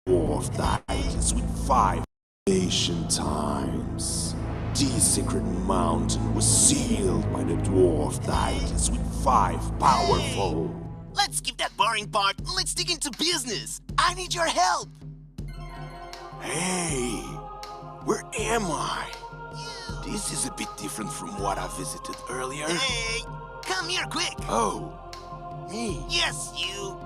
Dwarf dies with 5 ancient times. The sacred mountain was sealed by the dwarf deities with 5 powerful. Let's skip that boring part and let's dig into business. I need your help. Hey, where am I? This is a bit different from what I visited earlier. Hey, come here quick. Oh, me? Yes, you.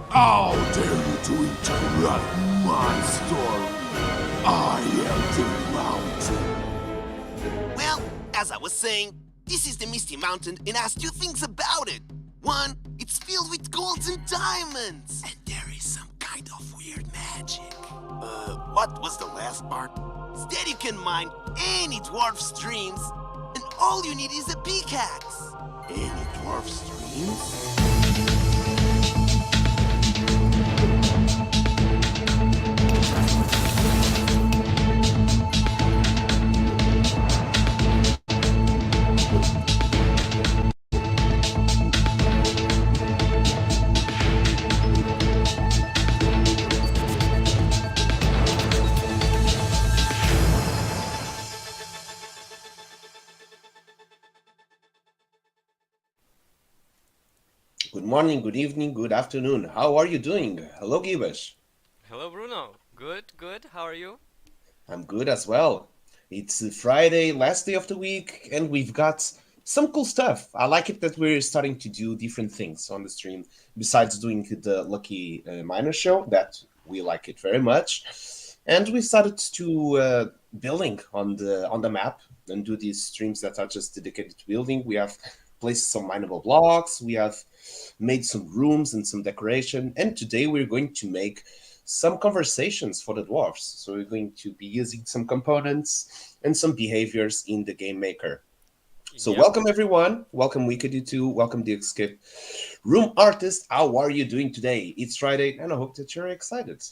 How dare you to interrupt my story? I am the mountain. Well, as I was saying, this is the Misty Mountain and has 2 things about it. One, it's filled with golds and diamonds. And there is some kind of weird magic. What was the last part? Instead you can mine any dwarf streams, and all you need is a pickaxe. Any dwarf streams? Good morning, good evening, good afternoon. How are you doing? Hello, Givesh. Hello, Bruno. Good, good. How are you? I'm good as well. It's Friday, last day of the week, and we've got some cool stuff. I like it that we're starting to do different things on the stream besides doing the Lucky Miner show. That we like it very much, and we started to building on the map and do these streams that are just dedicated to building. We have placed some mineable blocks. We have made some rooms and some decoration, and today we're going to make some conversations for the dwarfs. So we're going to be using some components and some behaviors in the game maker. So welcome everyone, welcome Wicked2, welcome the Escape Room Artist. How are you doing today? It's Friday and I hope that you're excited.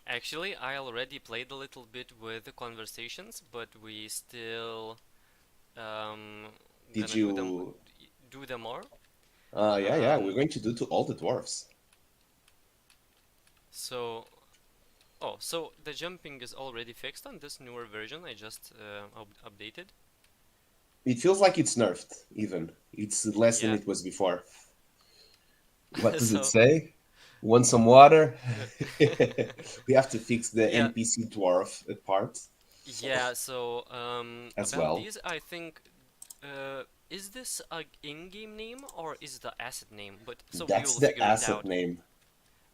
Actually, I already played a little bit with the conversations, but we still Did gonna you do them more. yeah, we're going to do to all the dwarfs. So the jumping is already fixed on this newer version. I just updated. It feels like it's nerfed, even. It's less than Yeah. it was before. What does it So say? Want some water? We have to fix the yeah, NPC dwarf part yeah. So as about well. these, I think is this a in-game name or is the asset name? But so we That's will the figure it asset out. name.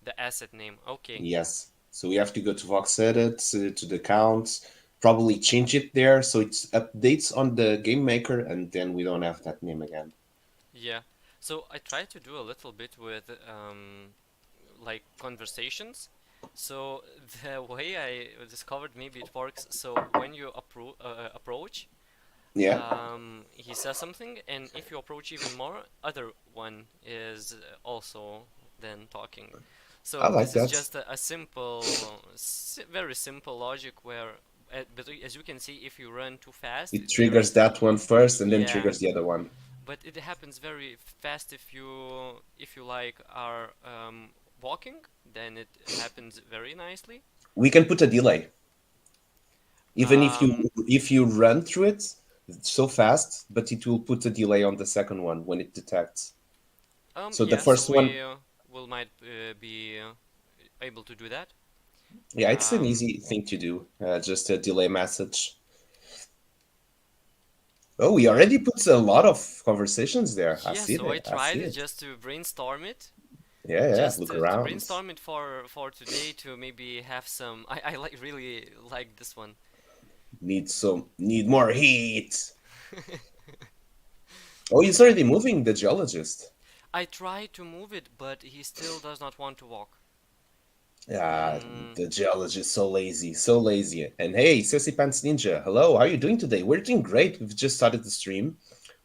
The asset name. Okay. Yes. So we have to go to Vox Edit, to the count, probably change it there so it updates on the game maker, and then we don't have that name again. Yeah. So I tried to do a little bit with like conversations. So the way I discovered maybe it works. So when you approach, Yeah, he says something, and if you approach even more, other one is also then talking. I So like this is that. just a simple, very simple logic where, but as you can see, if you run too fast, It there triggers is, that one first and then yeah, triggers the other one. but it happens very fast if you like are walking, then it happens very nicely. We can put a delay. Even Um, if you run through it so fast, but it will put a delay on the second one when it detects. So the yeah, so first one, we will might be able to do that. yeah, it's an Um, easy thing to do. Just a delay message. Oh, we already put a lot of conversations there. I yeah, see so I that. I tried see it it. just to brainstorm it, Yeah, yeah. just Look to around. brainstorm it for today to maybe have some. I like really like this one. Need more heat. Oh, he's already moving, the geologist. I try to move it, but he still does not want to walk. Yeah, Hmm. the geologist so lazy, so lazy. And hey, Sassy Pants Ninja, hello, how are you doing today? We're doing great. We've just started the stream.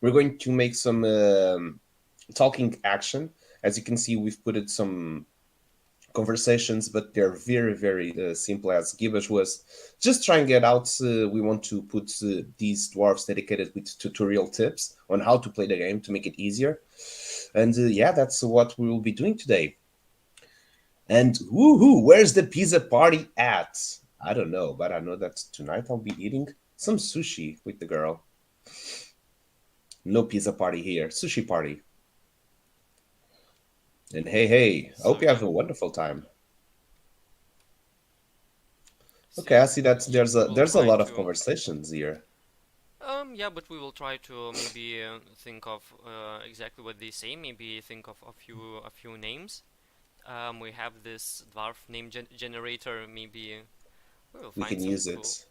We're going to make some talking action. As you can see, we've put it some conversations, but they're very, very simple. As Gibbous was just trying it out. We want to put these dwarves dedicated with tutorial tips on how to play the game to make it easier. And yeah, that's what we will be doing today. And woohoo, where's the pizza party at? I don't know, but I know that tonight I'll be eating some sushi with the girl. No pizza party here, sushi party. And hey, hey, I So hope you yeah, have a wonderful time. so Okay, yeah, I see that yeah, we will there's a try lot of to. conversations here. Yeah, but we will try to maybe think of exactly what they say. Maybe think of a few names. We have this dwarf name generator. Maybe we will We find can some use cool. it.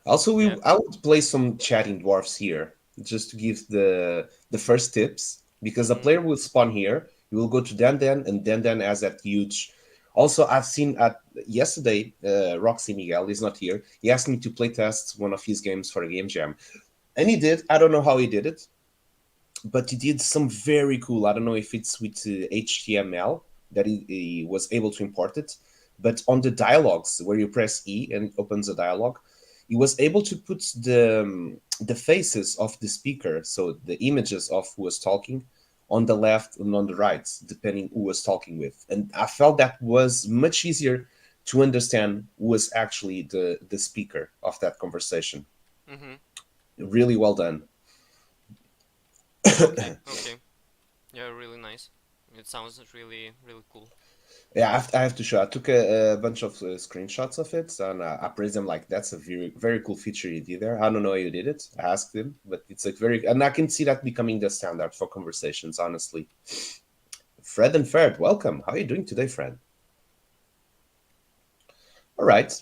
Also, Yeah. I would play some chatting dwarfs here just to give the first tips because a Mhm. player will spawn here. You will go to Dandan, and Dandan has that huge. Also, I've seen at yesterday, Roxy Miguel is not here. He asked me to play test one of his games for a game jam, and he did. I don't know how he did it, but he did some very cool. I don't know if it's with HTML that he was able to import it, but on the dialogues where you press E and it opens a dialogue, he was able to put the faces of the speaker, so the images of who was talking, on the left and on the right, depending who was talking with. And I felt that was much easier to understand who was actually the speaker of that conversation. Mhm. Really well done. Okay. Okay. Yeah, really nice. It sounds really cool. Yeah, I have to show. I took a bunch of screenshots of it, and I praised them like that's a very cool feature you did there. I don't know how you did it. I asked him, but it's like very, and I can see that becoming the standard for conversations. Honestly, Fred and Fred, welcome. How are you doing today, Fred? All right.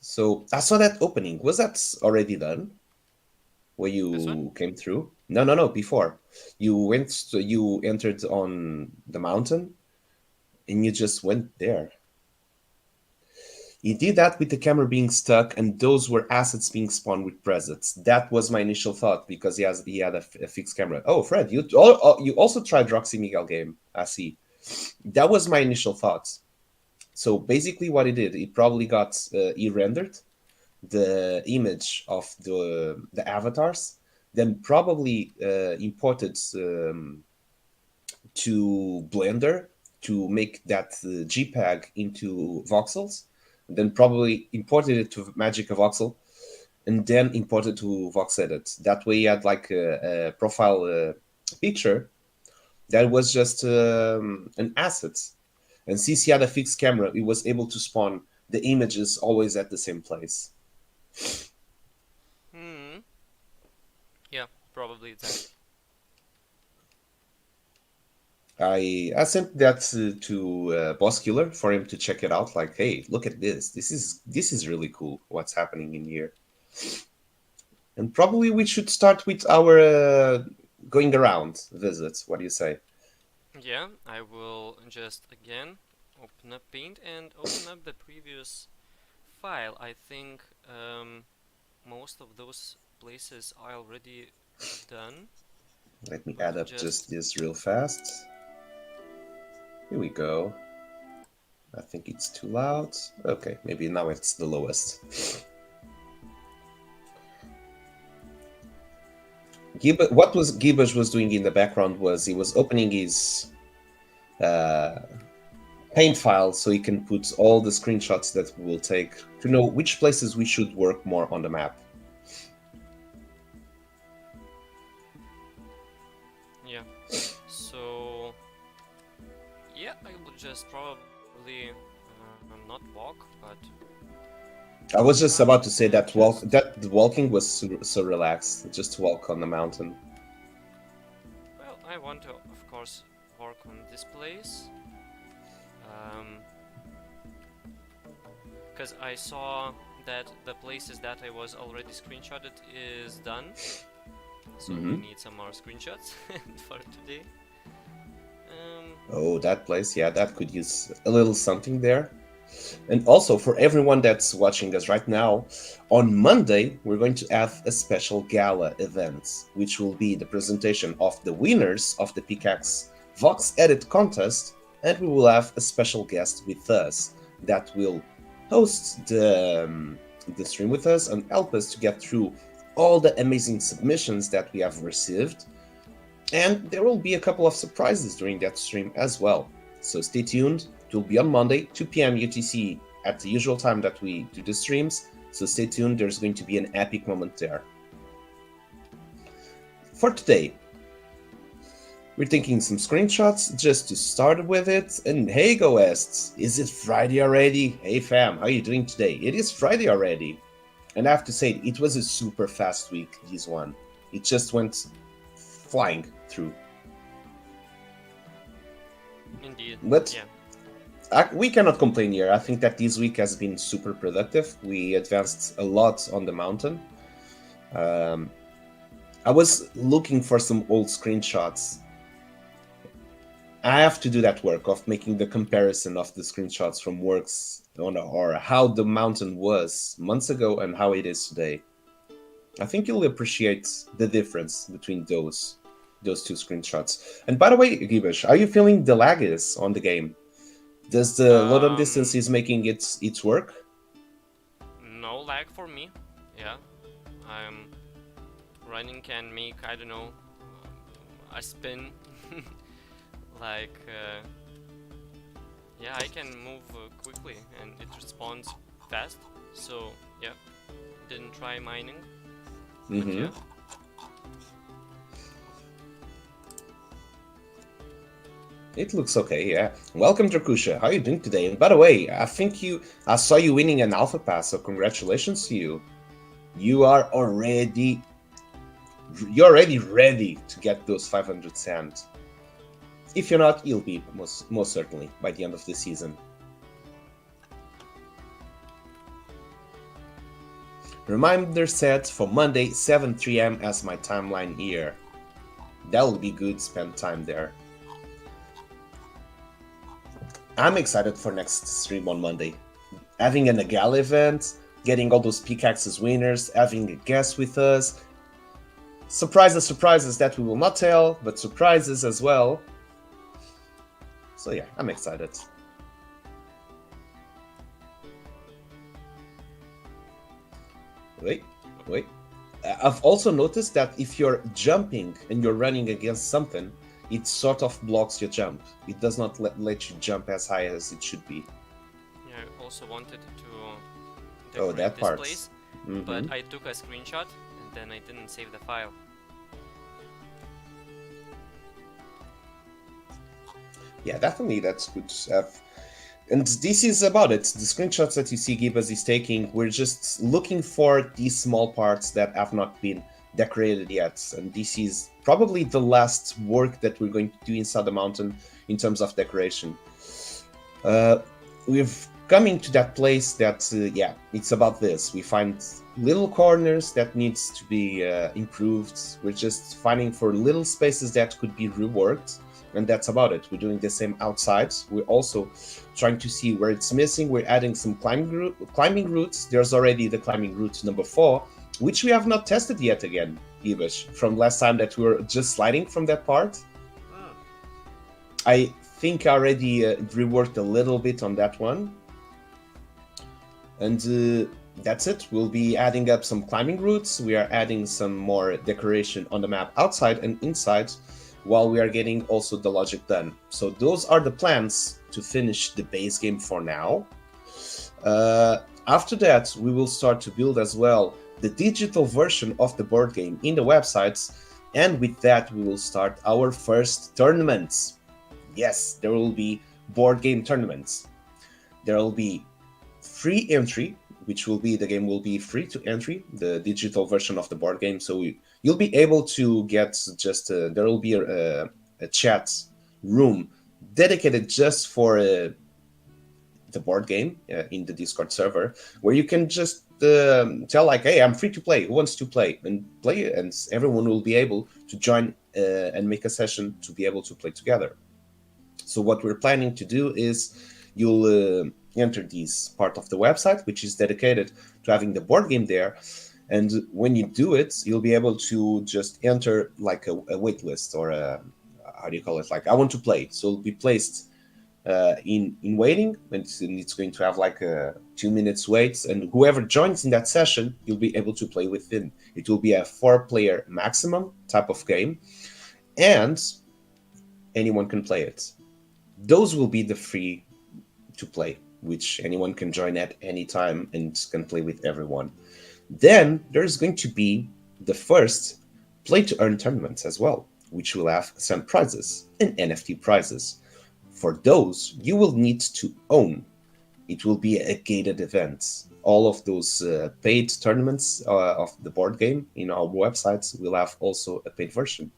So I saw that opening. Was that already done? Where This one? you came through? No, no, no. Before you entered on the mountain, and you just went there. He did that with the camera being stuck, and those were assets being spawned with presets. That was my initial thought because he had a fixed camera. Oh, Fred, you also tried Roxy Miguel game. I see. That was my initial thoughts. So basically, what he did, he probably he rendered the image of the avatars, then probably imported to Blender to make that JPEG into voxels, then probably imported it to Magic Voxel, and then imported to VoxEdit. That way, you had like a profile picture that was just an asset. And since he had a fixed camera, he was able to spawn the images always at the same place. Hmm. Yeah, probably that. I sent that to Boss Killer for him to check it out. Like, hey, look at this. This is really cool. What's happening in here? And probably we should start with our going around visits. What do you say? Yeah, I will just again open up Paint and open up the previous file. I think most of those places are already done. Let me But add up just just this real fast. Here we go. I think it's too loud. Okay, maybe now it's the lowest. What was Gibbous was doing in the background was he was opening his uh, paint file so he can put all the screenshots that we will take to know which places we should work more on the map. Yeah. So yeah, I would just probably not walk, but I was just run about to say and that just the walking was so relaxed, just to walk on the mountain. well, I want to, of course, work on this place. Because I saw that the places that I was already screenshotted is done. So we need some more screenshots for today. Oh, that place, yeah, that could use a little something there. And also, for everyone that's watching us right now, on Monday, we're going to have a special gala event, which will be the presentation of the winners of the Pickaxe Vox Edit contest, and we will have a special guest with us that will host the stream with us and help us to get through all the amazing submissions that we have received. And there will be a couple of surprises during that stream as well. So stay tuned. It will be on Monday, 2 p.m. UTC at the usual time that we do the streams. So stay tuned. There's going to be an epic moment there. For today, we're taking some screenshots just to start with it. And hey, Goests, is it Friday already? Hey, fam, how are you doing today? It is Friday already. And I have to say, it was a super fast week, this one. It just went flying through. Indeed. But yeah. we cannot complain here. I think that this week has been super productive. We advanced a lot on the mountain. I was looking for some old screenshots. I have to do that work of making the comparison of the screenshots from works or how the mountain was months ago and how it is today. I think you'll appreciate the difference between those two screenshots. And by the way, Gibish, are you feeling the lag is on the game? Does the load on distance is making its work? No lag for me. Yeah, I'm running can make, I don't know, a spin. Like yeah, I can move quickly and it responds fast. So yeah, didn't try mining. But yeah. It looks okay, yeah. Welcome, Drakusha. How are you doing today? And by the way, I saw you winning an alpha pass, so congratulations to you. You're already ready to get those 500 sand. If you're not, you'll be most certainly by the end of the season. Reminder set for Monday, 7 p.m. as my timeline here. That will be good, spend time there. I'm excited for next stream on Monday. Having an gala event, getting all those pickaxes winners, having a guest with us. Surprises that we will not tell, but surprises as well. So yeah, I'm excited. Wait. I've also noticed that if you're jumping and you're running against something, it sort of blocks your jump. It does not let you jump as high as it should be. Yeah, I also wanted to decorate that this part. place, but I took a screenshot and then I didn't save the file. Yeah, definitely that's good stuff. And this is about it. The screenshots that you see Gibbous is taking, we're just looking for these small parts that have not been decorated yet. And this is probably the last work that we're going to do inside the mountain in terms of decoration. We've coming to that place that, yeah, it's about this. We find little corners that needs to be improved. We're just finding for little spaces that could be reworked. And that's about it. We're doing the same outside. We're also trying to see where it's missing. We're adding some climbing routes. There's already the climbing route number 4, which we have not tested yet again, Gibish, from last time that we were just sliding from that part. I think I already reworked a little bit on that one. And that's it. We'll be adding up some climbing routes. We are adding some more decoration on the map outside and inside, while we are getting also the logic done. So those are the plans to finish the base game for now. After that, we will start to build as well the digital version of the board game in the websites, and with that, we will start our first tournaments. Yes, there will be board game tournaments. There will be free entry, which will be the game will be free to entry, the digital version of the board game. So you'll be able to get just there will be a chat room dedicated just for the board game in the Discord server, where you can just tell like, "Hey, I'm free to play. Who wants to play?" and play, and everyone will be able to join and make a session to be able to play together. So what we're planning to do is you'll enter this part of the website, which is dedicated to having the board game there. And when you do it, you'll be able to just enter like a wait list, or a, how do you call it? Like, I want to play. So it'll be placed in waiting, and it's going to have like a 2 minutes wait. And whoever joins in that session, you'll be able to play within. It will be a 4-player maximum type of game, and anyone can play it. Those will be the free to play, which anyone can join at any time and can play with everyone. Then there's going to be the first play to earn tournaments as well, which will have some prizes and NFT prizes. For those, you will need to own. It will be a gated event. All of those paid tournaments of the board game in our websites will have also a paid version.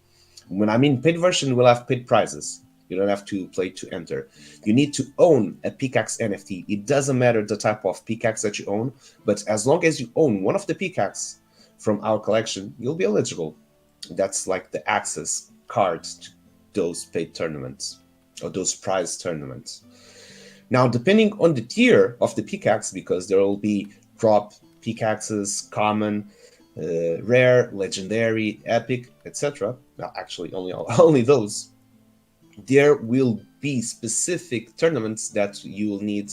When I mean paid version, we'll have paid prizes. You don't have to play to enter. You need to own a Pickaxe NFT. It doesn't matter the type of pickaxe that you own, but as long as you own one of the pickaxe from our collection, you'll be eligible. That's like the access card to those paid tournaments, or those prize tournaments. Now, depending on the tier of the pickaxe, because there will be drop pickaxes, common, rare, legendary, epic, etc. Well, actually, only those. There will be specific tournaments that you will need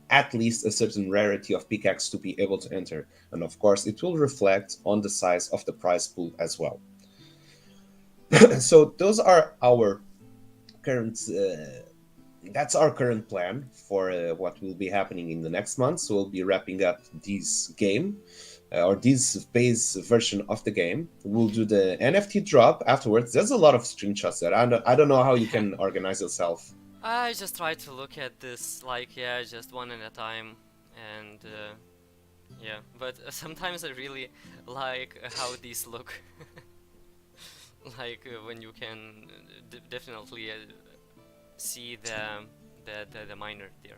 at least a certain rarity of pickaxe to be able to enter. And of course, it will reflect on the size of the prize pool as well. So those are our current that's our current plan for what will be happening in the next month. So we'll be wrapping up this game, or this base version of the game. We'll do the NFT drop afterwards. There's a lot of screenshots there. I don't know how you can organize yourself. I just try to look at this like, yeah, just one at a time, and yeah, but sometimes I really like how these look. Like when you can definitely see the miner there.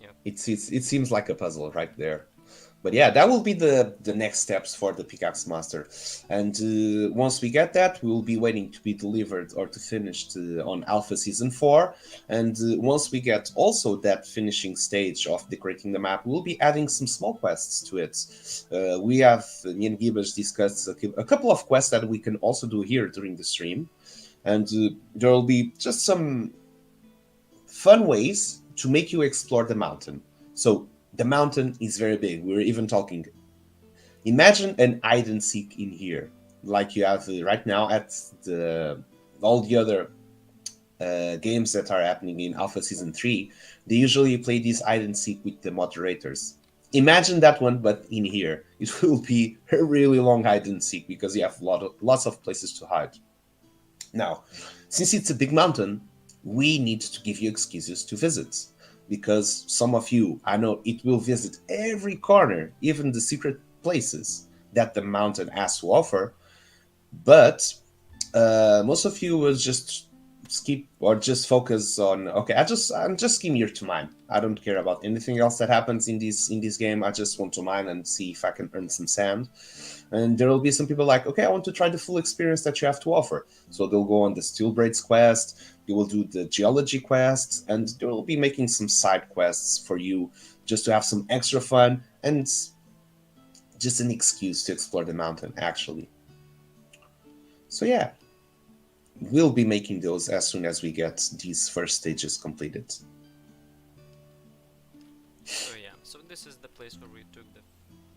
Yeah. It seems like a puzzle right there. But yeah, that will be the next steps for the Pickaxe Master. And once we get that, we will be waiting to be delivered or to finish on Alpha Season 4. And once we get also that finishing stage of decorating the map, we'll be adding some small quests to it. We have, me and Gibbons discussed a couple of quests that we can also do here during the stream. And there will be just some fun ways to make you explore the mountain. So the mountain is very big. We're even talking. Imagine an hide and seek in here, like you have right now at all the other games that are happening in Alpha Season 3. They usually play this hide and seek with the moderators. Imagine that one, but in here. It will be a really long hide and seek because you have lots of places to hide. Now, since it's a big mountain, we need to give you excuses to visit, because some of you, I know, it will visit every corner, even the secret places that the mountain has to offer. But most of you will just skip or just focus on, okay, I'm just came here to mine. I don't care about anything else that happens in this game. I just want to mine and see if I can earn some sand. And there will be some people like, okay, I want to try the full experience that you have to offer. So they'll go on the Steel Braids quest, you will do the geology quests, and they will be making some side quests for you just to have some extra fun and just an excuse to explore the mountain, actually. So yeah, we'll be making those as soon as we get these first stages completed. So yeah, so this is the place where we took the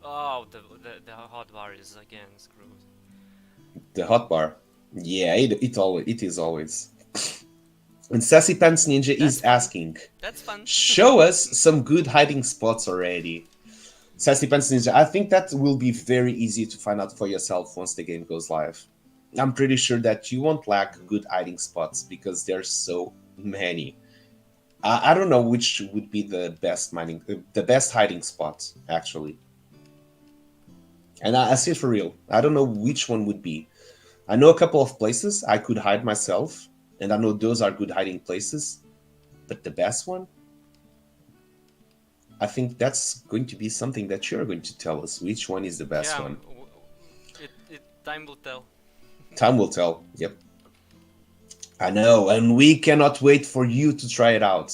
Oh, the hotbar is again screwed. The hotbar. Yeah, it is always. And Sassy Pants Ninja That's is fun. asking, That's fun. show us some good hiding spots already. Sassy Pants Ninja, I think that will be very easy to find out for yourself once the game goes live. I'm pretty sure that you won't lack good hiding spots because there's so many. I don't know which would be the best hiding spot actually, and I say it for real. I don't know which one would be. I know a couple of places I could hide myself, and I know those are good hiding places. But the best one, I think that's going to be something that you're going to tell us. Which one is the best Yeah, one? it time will tell. Time will tell. Yep. I know, and we cannot wait for you to try it out.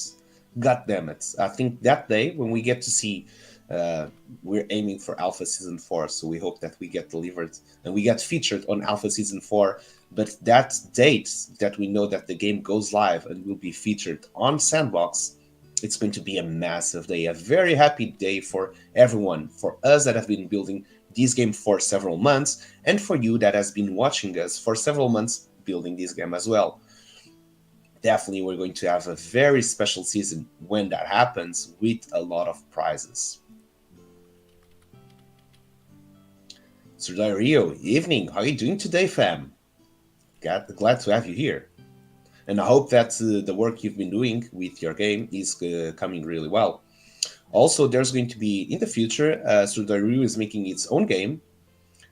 God damn it. I think that day when we get to see, uh, we're aiming for Alpha Season 4, so we hope that we get delivered and we get featured on Alpha Season 4. But that date that we know that the game goes live and will be featured on Sandbox, it's going to be a massive day, a very happy day for everyone, for us that have been building this game for several months, and for you that has been watching us for several months building this game as well. Definitely we're going to have a very special season when that happens with a lot of prizes. Sir Rio, evening. How are you doing today, fam? Glad to have you here. And I hope that the work you've been doing with your game is coming really well. Also, there's going to be, in the future, Sir Rio is making its own game,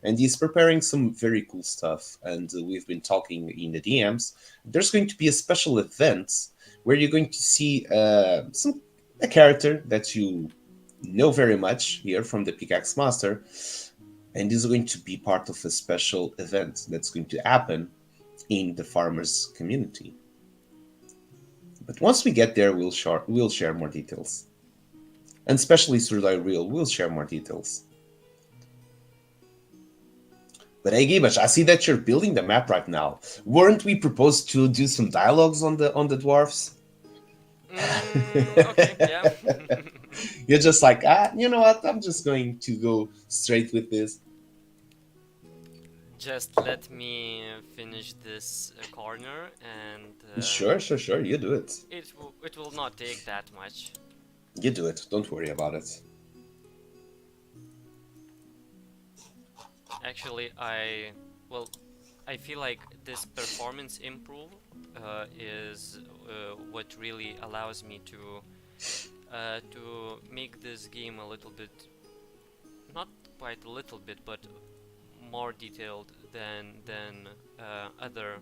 and he's preparing some very cool stuff. And we've been talking in the DMs. There's going to be a special event where you're going to see a character that you know very much here from the Pickaxe Master, and this is going to be part of a special event that's going to happen in the farmers community. But once we get there, we'll share more details, and especially Sir Real will share more details. But hey, Gibash, I see that you're building the map right now. Weren't we proposed to do some dialogues on the dwarfs? Okay, yeah. You're just like, you know what? I'm just going to go straight with this. Just let me finish this corner, and Sure. You do it. it will not take that much. You do it. Don't worry about it. Actually, well, I feel like this performance improve is what really allows me to make this game a little bit, not quite a little bit, but more detailed than other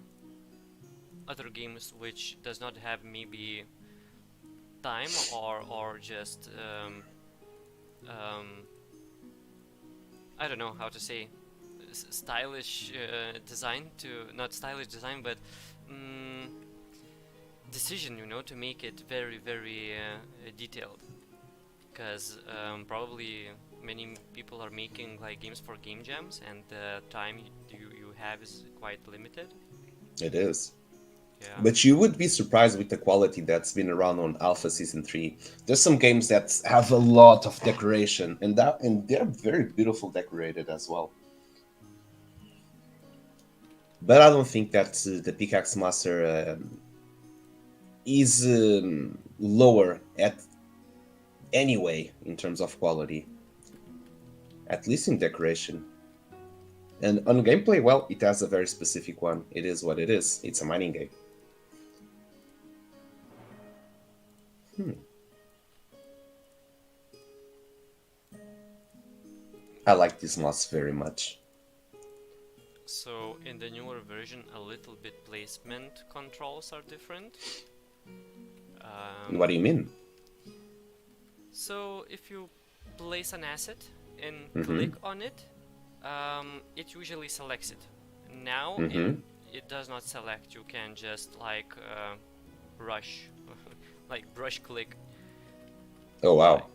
games which does not have maybe time or just um, I don't know how to say stylish design to not stylish design but um, decision, you know, to make it very detailed, because probably many people are making like games for game jams and the time you have is quite limited. It is. Yeah. But you would be surprised with the quality that's been around on Alpha Season 3. There's some games that have a lot of decoration, and they're very beautiful decorated as well. But I don't think that the Pickaxe Master is lower at any way in terms of quality, at least in decoration. And on gameplay, well, it has a very specific one. It is what it is. It's a mining game. I like this mods very much. So in the newer version, a little bit placement controls are different. What do you mean? So if you place an asset and Mm-hmm. click on it, it usually selects it. Now Mm-hmm. it does not select. You can just like brush, like brush click. Oh Like wow.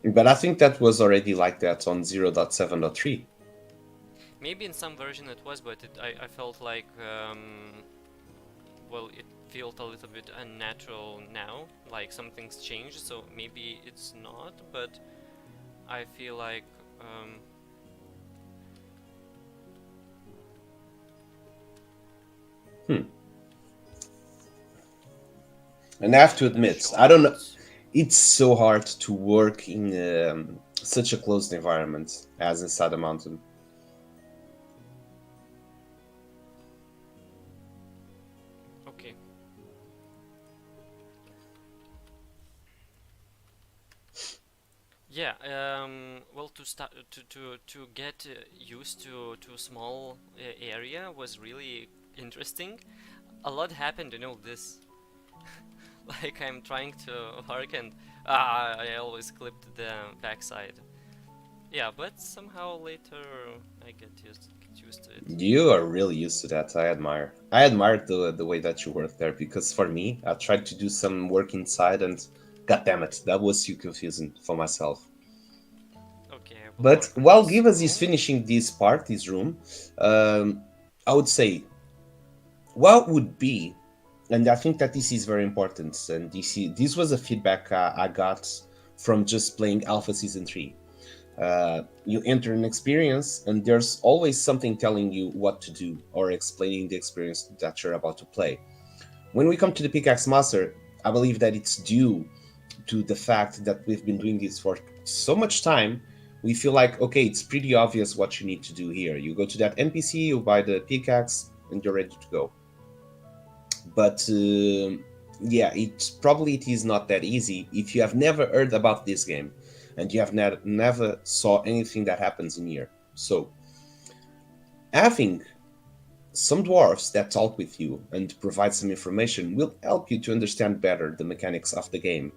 But I think that was already like that on 0.7.3. maybe in some version it was, but I felt like well, it felt a little bit unnatural now. Like something's changed, so maybe it's not. But I feel like um, Hmm. And I have to in the admit, I don't know. shorts. It's so hard to work in such a closed environment as inside a mountain. Okay. Yeah. Well, to start to get used to small area was really interesting. A lot happened in all this. Like I'm trying to work and I always clipped the backside. Yeah, but somehow later I get used to it. You are really used to that. I admire. I admire the way that you work there because for me, I tried to do some work inside and god damn it, that was too confusing for myself. Okay, I will But work on while this Givas is room. finishing this part, this room, I would say what would be, and I think that this is very important, and this was a feedback I got from just playing Alpha Season 3. You enter an experience, and there's always something telling you what to do or explaining the experience that you're about to play. When we come to the Pickaxe Master, I believe that it's due to the fact that we've been doing this for so much time. We feel like, okay, it's pretty obvious what you need to do here. You go to that NPC, you buy the pickaxe, and you're ready to go. But yeah, it is not that easy if you have never heard about this game and you have never saw anything that happens in here. So having some dwarfs that talk with you and provide some information will help you to understand better the mechanics of the game.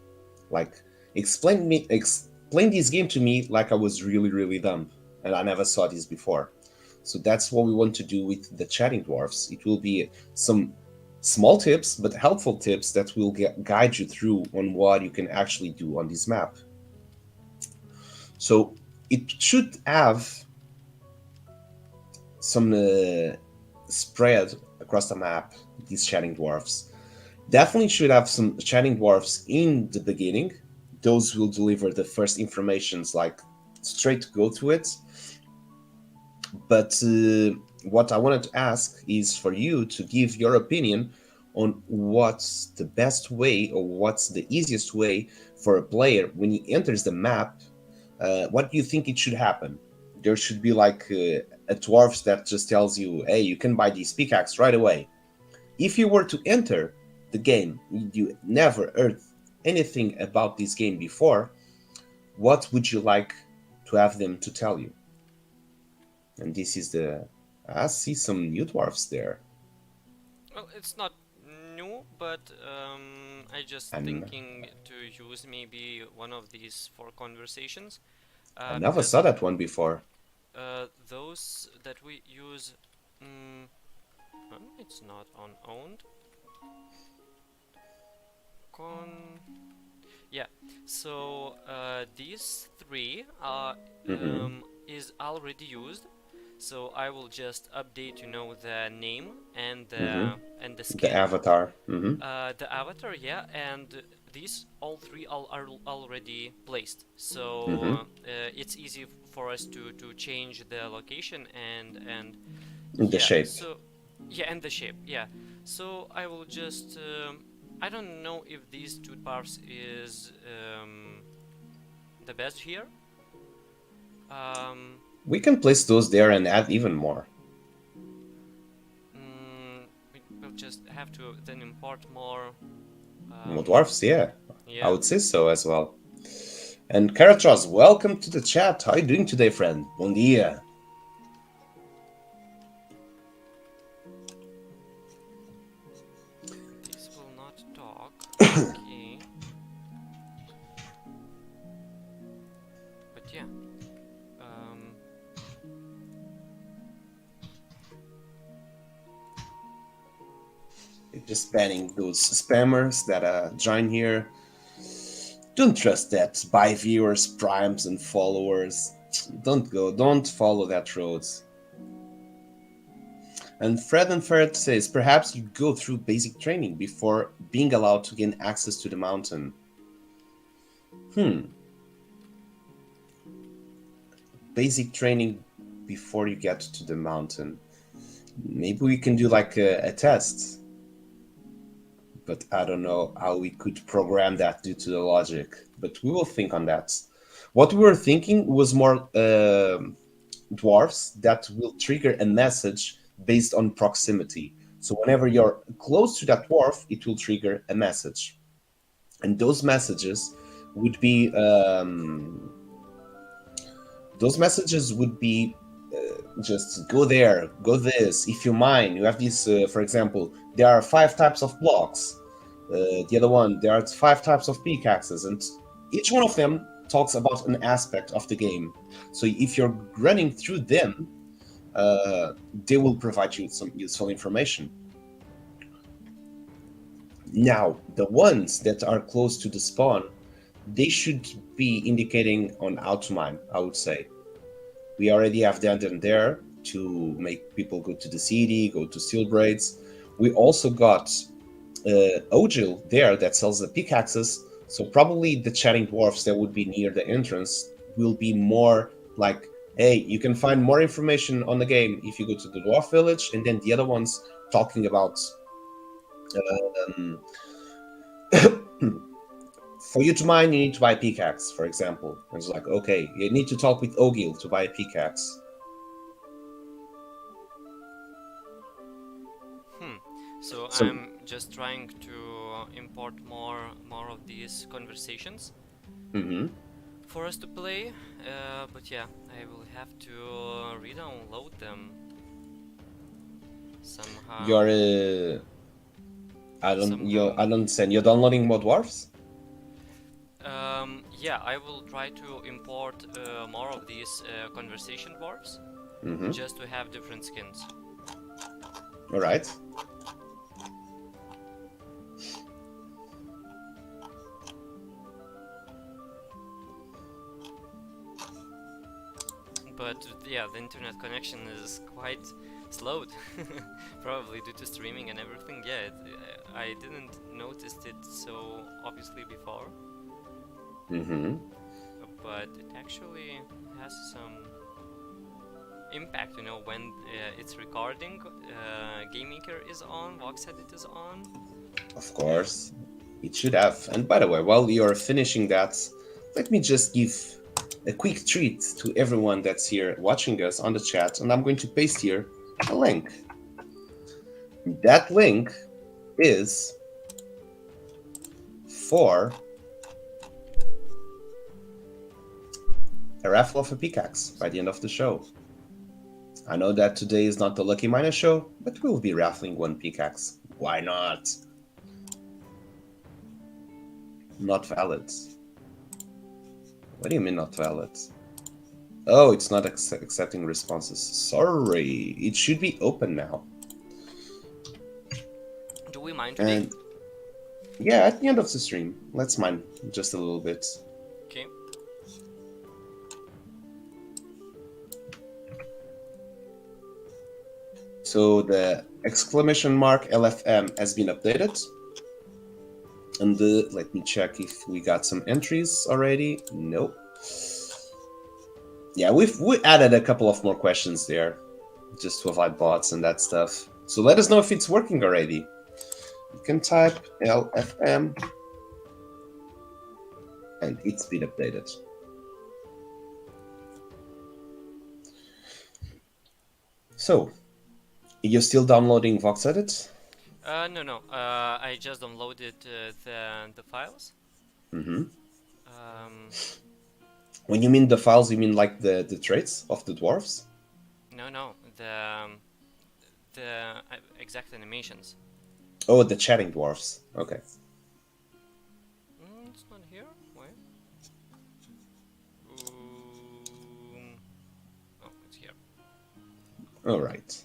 Like explain this game to me like I was really dumb and I never saw this before. So that's what we want to do with the chatting dwarfs. It will be some small tips but helpful tips that will guide you through on what you can actually do on this map. So it should have some spread across the map. These chatting dwarfs definitely should have some chatting dwarfs in the beginning. Those will deliver the first informations, like straight to go to it. But what I wanted to ask is for you to give your opinion on what's the best way or what's the easiest way for a player when he enters the map. What do you think it should happen? There should be like a dwarf that just tells you, hey, you can buy these pickaxe right away. If you were to enter the game, you never heard anything about this game before, what would you like to have them to tell you? And this is the... I see some new dwarfs there. Well, it's not new, but I just And thinking to use maybe one of these for conversations, I never because saw that one before. those that we use, mm, it's not on owned. Con Yeah, so these three are Mm-hmm. is already used. So I will just update, the name Mm-hmm. and the The skin, avatar. Mm-hmm. the avatar, yeah, and these all three are already placed. So Mm-hmm. it's easy for us to change the location and The yeah, shape. so yeah, and the shape, yeah. So I will just I don't know if these two bars is the best here. Um, We can place those there and add even more. we'll just have to then import more. More Um, dwarfs, yeah. I yeah, would say so as well. And Karatros, welcome to the chat. How are you doing today, friend? Bom dia. this will not talk. Okay, but yeah. Um, Just banning those spammers that join here. Don't trust that. Buy viewers, primes, and followers. Don't follow that road. And Fred and Ferret says perhaps you go through basic training before being allowed to gain access to the mountain. Hmm. basic training before you get to the mountain. Maybe we can do like a test, but I don't know how we could program that due to the logic. But we will think on that. What we were thinking was more dwarfs that will trigger a message based on proximity. So whenever you're close to that dwarf, it will trigger a message, and would be those messages would be just go there, go this. If you mine, you have this. For example, there are 5 types of blocks. The other one, there are 5 types of pickaxes, and each one of them talks about an aspect of the game. So if you're running through them, they will provide you some useful information. Now, the ones that are close to the spawn, they should be indicating on how to mine, I would say. We already have them there to make people go to the city, go to steel braids. We also got Ogil there that sells the pickaxes, so probably the chatting dwarfs that would be near the entrance will be more like, hey, you can find more information on the game if you go to the dwarf village, and then the other ones talking about for you to mine, you need to buy a pickaxe, for example. And it's like, okay, you need to talk with Ogil to buy a pickaxe. So I'm just trying to import more of these conversations for us to play, but yeah, I will have to re-download them somehow. I don't understand. You're downloading more dwarfs? Yeah, I will try to import more of these conversation dwarfs just to have different skins. All right. But yeah, the internet connection is quite slowed, probably due to streaming and everything. Yeah, I didn't notice it so obviously before. But it actually has some impact, you know, when it's recording, Game Maker is on, Vox Edit is on. Of course, it should have. And by the way, while you're finishing that, let me just give a quick treat to everyone that's here watching us on the chat, and I'm going to paste here a link. That link is for a raffle of a pickaxe by the end of the show. I know that today is not the Lucky Miner show, but we'll be raffling one pickaxe. Why not? Not valid. What do you mean not valid? Oh, it's not accepting responses. Sorry. It should be open now. Do we mine today? And yeah, at the end of the stream. Let's mine just a little bit. Okay. So the exclamation mark LFM has been updated. And let me check if we got some entries already. Nope. Yeah, we added a couple of more questions there, just to avoid bots and that stuff. So let us know if it's working already. You can type LFM, and it's been updated. So, you're still downloading Vox Edit? No. I just downloaded the files. When you mean the files, you mean like the traits of the dwarves? No, the exact animations. Oh, the chatting dwarfs. Okay. It's not here. Wait. Oh, it's here. All right.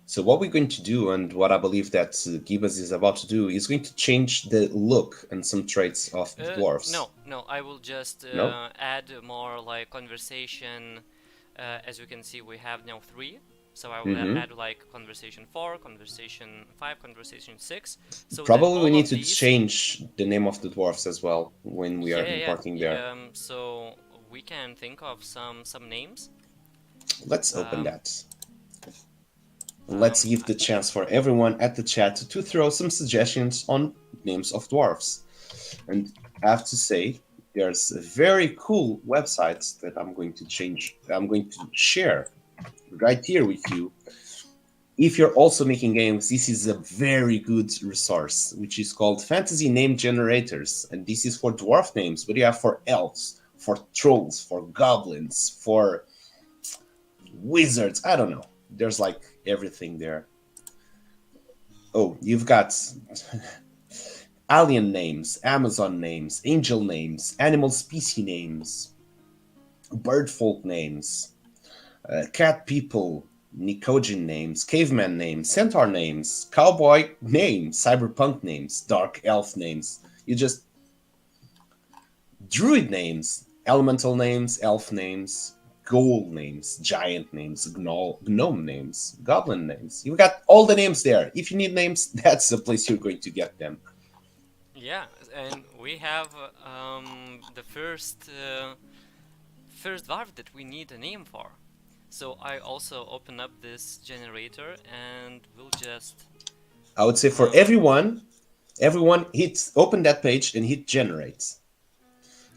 So what we're going to do, and what I believe that Gibas is about to do, is going to change the look and some traits of the dwarves. No, I will just add more like conversation. As you can see, we have now 3. So I will add like conversation 4, conversation 5, conversation 6. So probably we need to change the name of the dwarves as well when we are importing there. So we can think of some names. Let's open Um, that. Let's give I, the chance for everyone at the chat to throw some suggestions on names of dwarfs. And I have to say, there's a very cool website that I'm going to share right here with you. If you're also making games, this is a very good resource, which is called Fantasy Name Generators. And this is for dwarf names, but you have for elves, for trolls, for goblins, for wizards. I don't know. There's like everything there. Oh, you've got alien names, Amazon names, angel names, animal species names, bird folk names, cat people, Nicodian names, caveman names, centaur names, cowboy names, cyberpunk names, dark elf names. You just druid names, elemental names, elf names, ghoul names, giant names, gnome names, goblin names. You got all the names there. If you need names, that's the place you're going to get them. yeah, and we have the first dwarf that we need a name for. So I also open up this generator and we'll just I would say for um, everyone hit open that page and hit generate.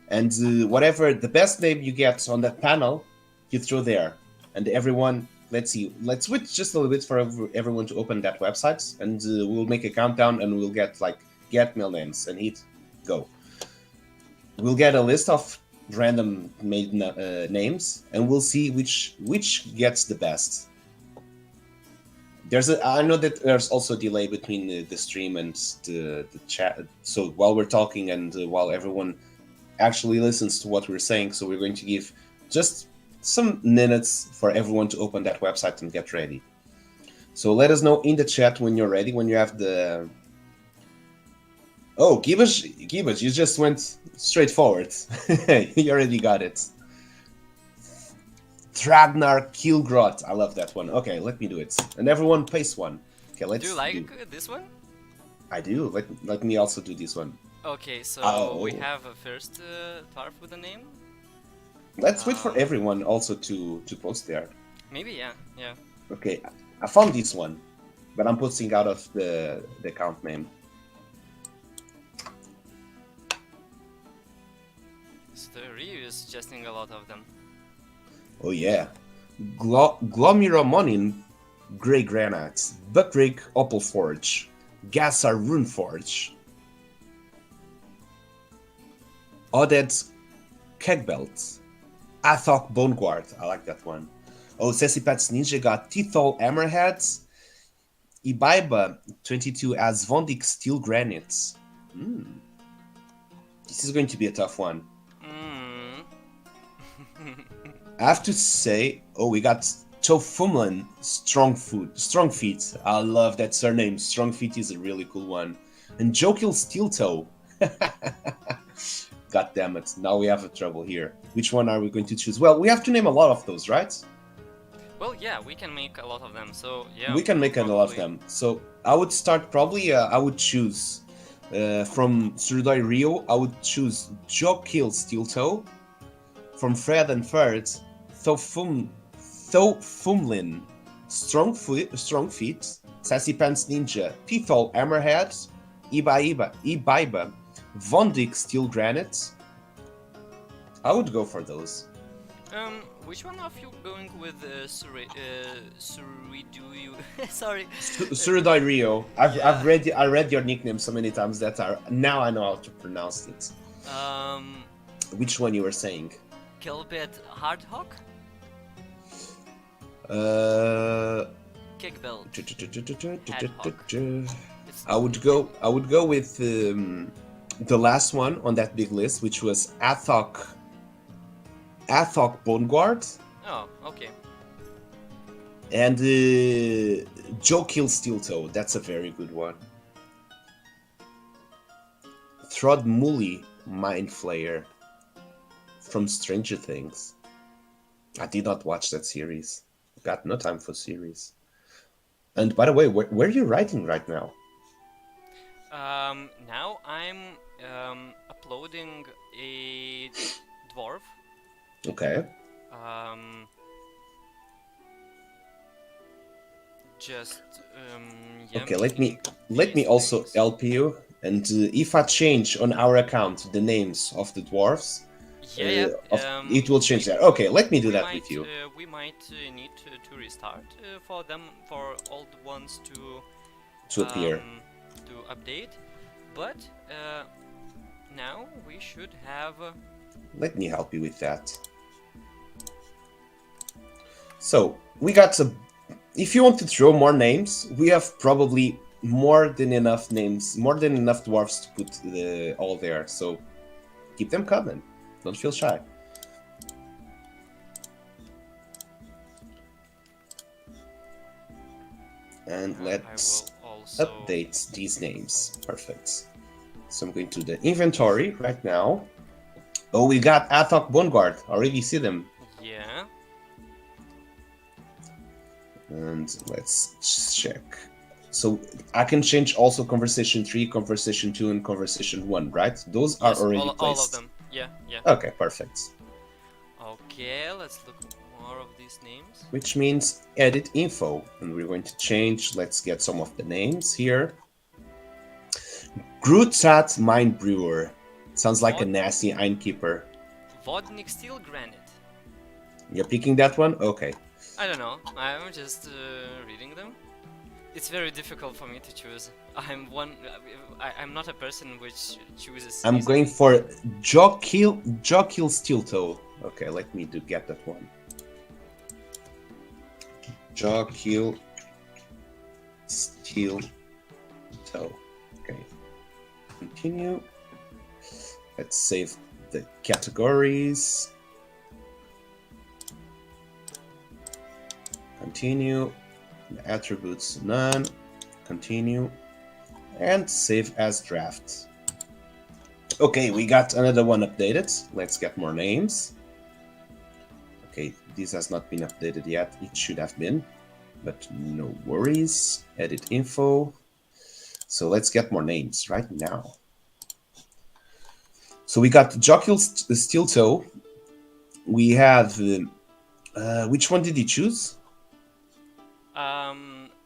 And whatever the best name you get on that panel, you throw there. And everyone, let's see, let's wait just a little bit for everyone to open that website, and we'll make a countdown, and we'll get like get mail names and hit go. We'll get a list of random made names, and we'll see which gets the best. I know that there's also a delay between the stream and the chat. So while we're talking and while everyone actually listens to what we're saying, so we're going to give just some minutes for everyone to open that website and get ready. So let us know in the chat when you're ready, when you have the... Oh, Gibbous, you just went straight forward. You already got it. Thragnar Kilgrot. I love that one. Okay, let me do it. And everyone paste one. Okay, let's do you like this one? I do. Let me also do this one. Okay, so we Oh. have a first dwarf with a name. Let's wait for everyone also to post there. Maybe, yeah. Okay, I found this one, but I'm posting out of the account name. So the Ryu is suggesting a lot of them. Oh yeah. Glomiramonin Grey Granite, Buckrig Opal Forge, Gassar Rune Forge, Oded Kegbelt, Athok Boneguard. I like that one. Oh, Sessipat's Ninja got Tithol Hammerheads, Ibaiba 22 as Vondik Steel Granites. This is going to be a tough one. I have to say, oh, we got Tofumlan Strong Feet. I love that surname. Strong Feet is a really cool one. And Jokil Steel Toe. God damn it. Now we have a trouble here. Which one are we going to choose? Well, we have to name a lot of those, right? Well, yeah, we can make a lot of them. So yeah, we can make a lot of them. So I would start probably. I would choose from Surdoi Rio. I would choose Jokil Steel Toe. From Fred and Ferd, Thofumlin, Strong Feet, Sassy Pants Ninja, Pithol Hammerhead, Ibaiba, Vondik Steel Granite. I would go for those. Which one of you going with Suridu? Sorry. Suridai Rio. I read your nickname so many times that now I know how to pronounce it. Which one you were saying? Kelbet Hardhawk? Kickbelt. I would go with the last one on that big list, which was Athok Boneguard. Oh, okay. And Jokil Steel Toe. That's a very good one. Throd Mind Flayer from Stranger Things. I did not watch that series. Got no time for series. And by the way, where are you writing right now? Now I'm uploading a dwarf Okay. Um, just yeah, Okay, making let me these also things. help you. And if I change on our account the names of the dwarfs, Yeah, of yeah. it will change there. Okay, let me do that with you. We might need to restart for them for all the ones To appear. to update, but now we should have. Let me help you with that. So we got a. If you want to throw more names, we have probably more than enough names, more than enough dwarfs to put all there. So keep them coming. Don't feel shy. And I let's will also. update these names. Perfect. So I'm going to the inventory right now. Oh, we got Athok Boneguard. Already see them. Yeah. And let's check. So I can change also conversation 3, conversation 2, and conversation 1, right? Those are Yes, already all of placed. them. Yeah, yeah. Okay, perfect. Okay, let's look more of these names. Which means edit info. And we're going to change. Let's get some of the names here. Grutzat Mine Brewer. Sounds like a Vod nasty innkeeper. Vodnik Steel Granite. You're picking that one? Okay. I don't know. I'm just reading them. It's very difficult for me to choose. I'm not a person which chooses I'm going easily. for Jokil Steel Toe. Okay, let me get that one. Jokil Steel Toe. Okay. Continue. Let's save the categories. Continue. The attributes none. Continue. And save as draft. Okay, we got another one updated. Let's get more names. Okay, this has not been updated yet. It should have been, but no worries. Edit info. So let's get more names right now. So we got Jockil Steel Toe. We have which one did you choose?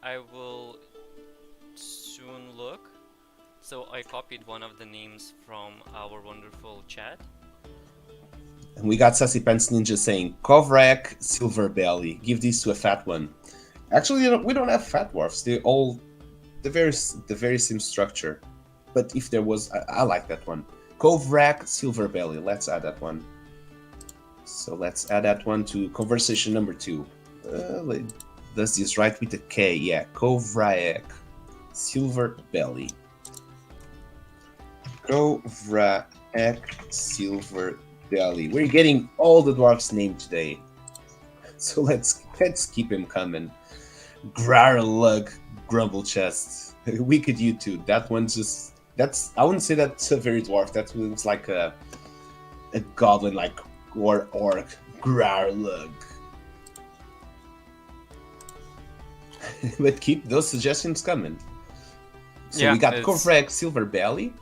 I will soon look. So I copied one of the names from our wonderful chat. And we got Sassy Pants Ninja saying Kovrak Silver Belly. Give these to a fat one. Actually, we don't have fat dwarfs. They all the very same structure. But if there was, I like that one. Kovrak Silver Belly. Let's add that one. So let's add that one to conversation number 2. Does this right with a K? Yeah, Kovrak Silver Belly. Kovrak Silver Belly. We're getting all the dwarfs named today. So let's keep him coming. Grarlug Grumble Chest. We could YouTube. That one's just I wouldn't say that's a very dwarf. That looks like a goblin like or orc. Grarlug. But keep those suggestions coming. So Yeah, we got it's Kovrak Silver Belly.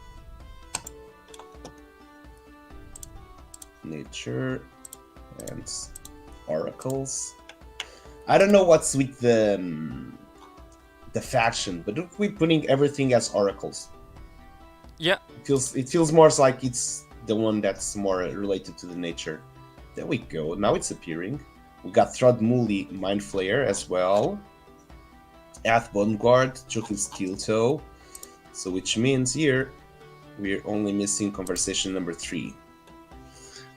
Nature and oracles. I don't know what's with the faction, but if we're putting everything as oracles, yeah. it feels more like it's the one that's more related to the nature. There we go. Now it's appearing. We got Thrudmuli Mind Flayer as well. Ath Boneguard, Jokil Steel Toe. So which means here we're only missing conversation number 3.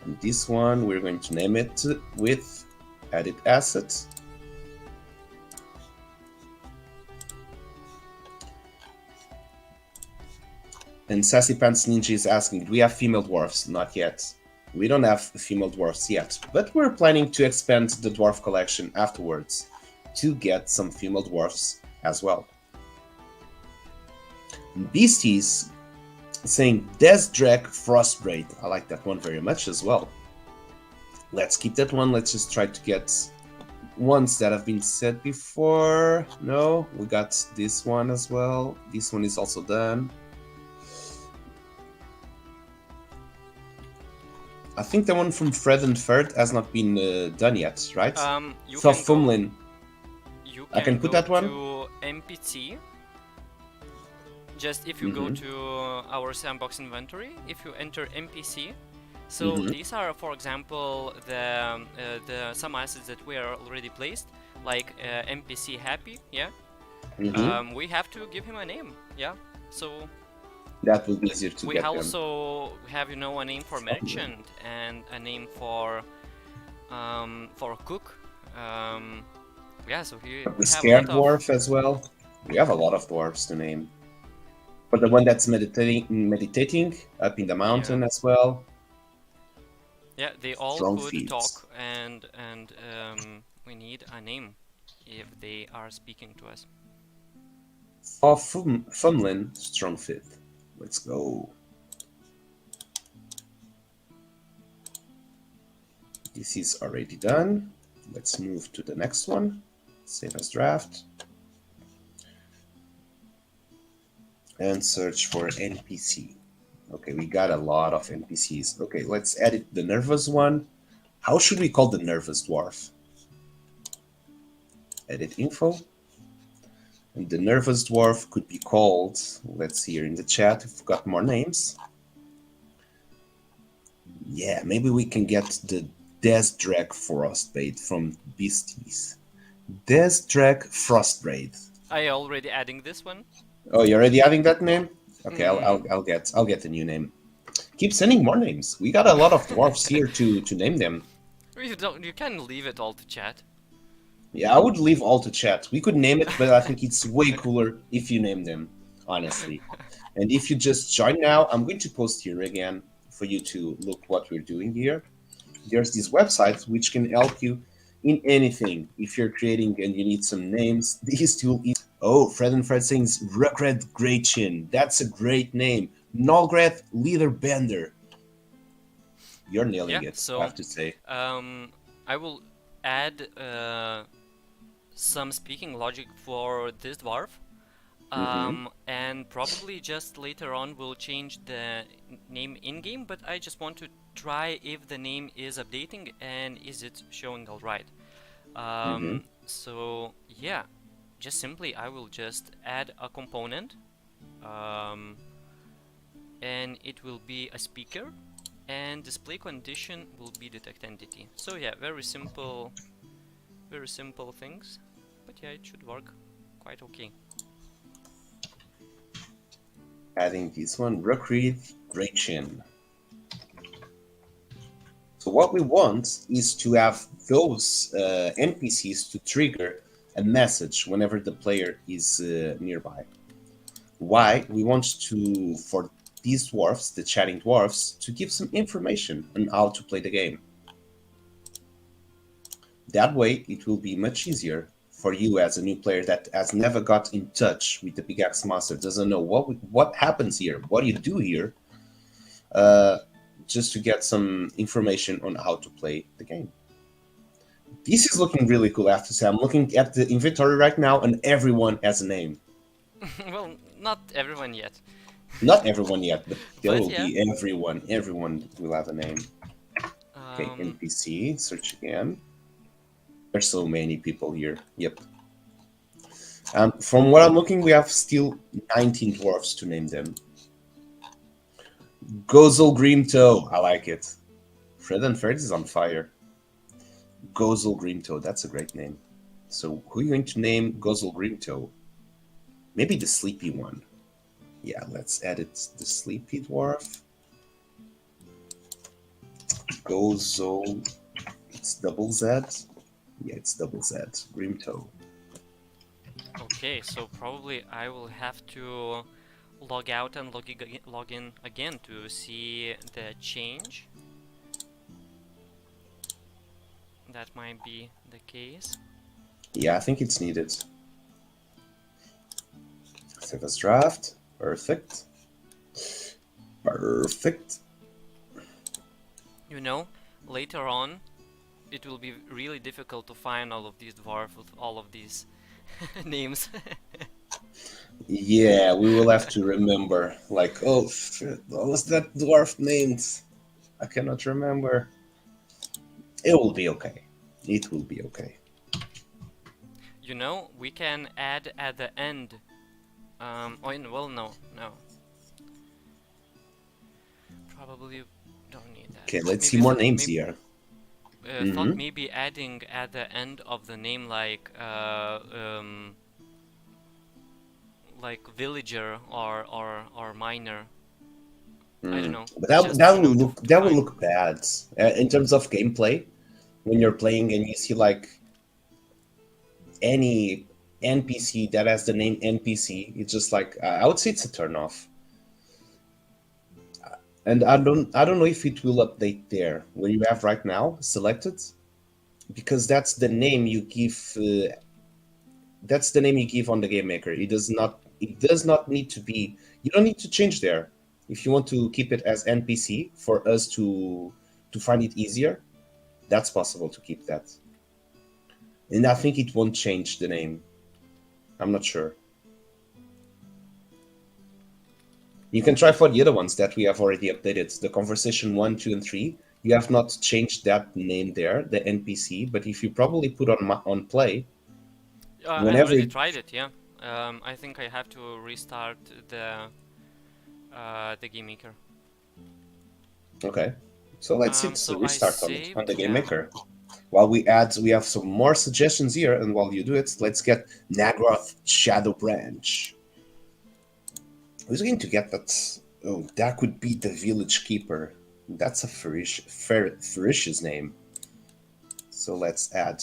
And this one we're going to name it with edit asset. And Sassy Pants Ninja is asking, do we have female dwarfs? Not yet. We don't have female dwarfs yet, but we're planning to expand the dwarf collection afterwards to get some female dwarfs as well. Beasties saying Desdrek Frostbraid. I like that one very much as well. Let's keep that one. Let's just try to get ones that have been said before. No, we got this one as well. This one is also done. I think the one from Fred and Ferd has not been done yet, right? You can go. Thumlin. You I can can put go that one. to NPC. Just if you go Mm-hmm. to our Sandbox inventory, if you enter NPC, so Mm-hmm. these are, for example, the some assets that we are already placed, like NPC Happy, yeah. Mm-hmm. We have to give him a name, yeah. So That will be easier to we get them. also have, you know, a name for Thumlin. merchant and a name for a cook. Yeah, so here The we have a Scare lot of. Dwarf as well. We have a lot of dwarves to name. But the one that's meditating up in the Yeah. mountain as well. Yeah, they all Strong could feet. talk, and we need a name if they are speaking to us. Oh, Thumlin, strong fit. Let's go. This is already done. Let's move to the next one. Save as draft. And search for NPC. Okay, we got a lot of NPCs. Okay, let's edit the nervous one. How should we call the nervous dwarf? Edit info. And the nervous dwarf could be called, let's see here in the chat if we've got more names. Yeah, maybe we can get the Desdrag Frostbait from Beasties. Desdrag Frostbait. Are you already adding this one? Oh, you're already adding that name? Okay, Mm. I'll get a new name. Keep sending more names. We got a lot of dwarfs here to name them. You can leave it all to chat. Yeah, I would leave all to chat. We could name it, but I think it's way cooler if you name them, honestly. And if you just join now, I'm going to post here again for you to look what we're doing here. There's this website which can help you in anything. If you're creating and you need some names, this tool is. Oh, Fred and Fred sings Rugred Gretchen. That's a great name. Nolgreth Leatherbender. You're nailing Yeah, it, I so have to say. I will add some speaking logic for this dwarf. Mm-hmm. And probably just later on we'll change the name in-game, but I just want to try if the name is updating and is it showing alright. Mm-hmm. So yeah, just simply I will just add a component, and it will be a speaker, and display condition will be detect entity. So yeah, very simple things, but yeah, it should work quite okay. Adding this one, Recruit Gretchen. So what we want is to have those NPCs to trigger a message whenever the player is nearby. Why? We want to, for these dwarfs, the chatting dwarfs, to give some information on how to play the game. That way, it will be much easier for you as a new player that has never got in touch with the Pickaxe Master, doesn't know what happens here, what you do here, just to get some information on how to play the game. This is looking really cool, I have to say. I'm looking at the inventory right now, and everyone has a name. Well, not everyone yet. Not everyone yet, but there But will yeah. be everyone. Everyone will have a name. Okay, NPC, search again. There's so many people here. Yep. From what I'm looking, we have still 19 dwarfs to name them. Gozel Grimtoe, I like it. Fred and Fred is on fire. Gozel Grimtoe, that's a great name. So who are you going to name Gozel Grimtoe? Maybe the sleepy one. Yeah, let's edit the sleepy dwarf. Gozel. It's double Z. Yeah, it's double Z. Grimtoe. Okay, so probably I will have to log out and log in again to see the change. That might be the case. Yeah, I think it's needed. Save as draft. Perfect. Perfect. You know, later on, it will be really difficult to find all of these dwarves with all of these names. Yeah, we will have to remember, like, oh, shit, what was that dwarf named? I cannot remember. It will be okay. It will be okay. You know, we can add at the end. Well, no. Probably don't need that. Okay, let's see Maybe more thought names maybe here. thought Mm-hmm. maybe adding at the end of the name like villager or miner. I don't know. But Just that you will know look to that will find. look bad in terms of gameplay when you're playing and you see like any NPC that has the name NPC. It's just like I would say it's a turn off. And I don't know if it will update there where you have right now selected because that's the name you give on the game maker. It does not need to be, you don't need to change there. If you want to keep it as NPC for us to find it easier, that's possible to keep that. And I think it won't change the name. I'm not sure. You can try for the other ones that we have already updated. The conversation 1, 2, and 3. You have not changed that name there, the NPC, but if you probably put on play, I whenever already it, tried it. Yeah. I think I have to restart the game maker. okay. So let's hit So I restart on the saved. game Yeah. maker. While we have some more suggestions here, and while you do it, let's get Nagroth Shadow Branch. Who's going to get that? Oh, that could be the village keeper. That's a ferocious name. So let's add.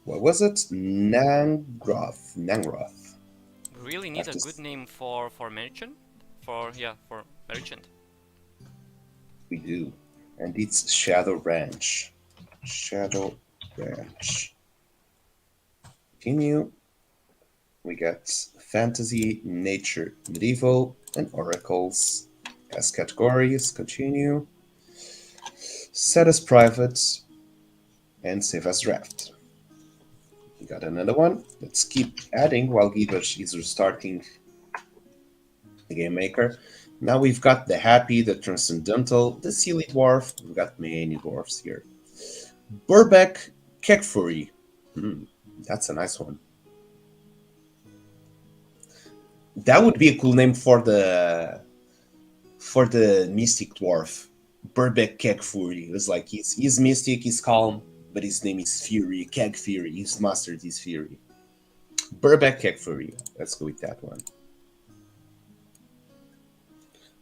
What was it? Nangroth. Nangroth. We really need a After good name for merchant. For merchant. we do, and it's Shadow Branch. Shadow Branch. Continue. We get fantasy, nature, medieval, and oracles as categories. Continue. Set as private and save as draft. We got another one. Let's keep adding while Givesh is restarting the game maker. Now we've got the happy, the transcendental, the silly dwarf. We've got many dwarfs here. Burbeck Kekfuri. That's a nice one. That would be a cool name for the mystic dwarf. Burbeck Kegfury. It was like he's mystic, he's calm, but his name is Fury, Keg Fury. He's mastered his fury. Burbeck Kegfury. Let's go with that one.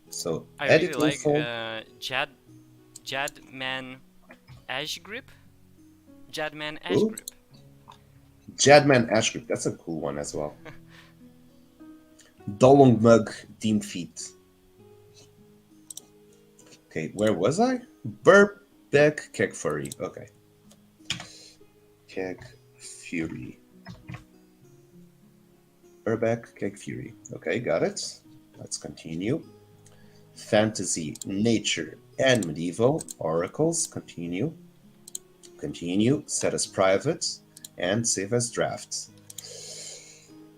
So I really edit like info. Jadman Ashgrip. Jadman Ooh, Ashgrip. Jadman Ashgrip. That's a cool one as well. Dolong Mug Team Feet. Okay, where was I? Burbeck Keg Fury. Okay. Keg Fury. Burbeck Keg Fury. Okay, got it. Let's continue. Fantasy, nature, and medieval. Oracles. Continue. Continue. Set as private. And save as draft.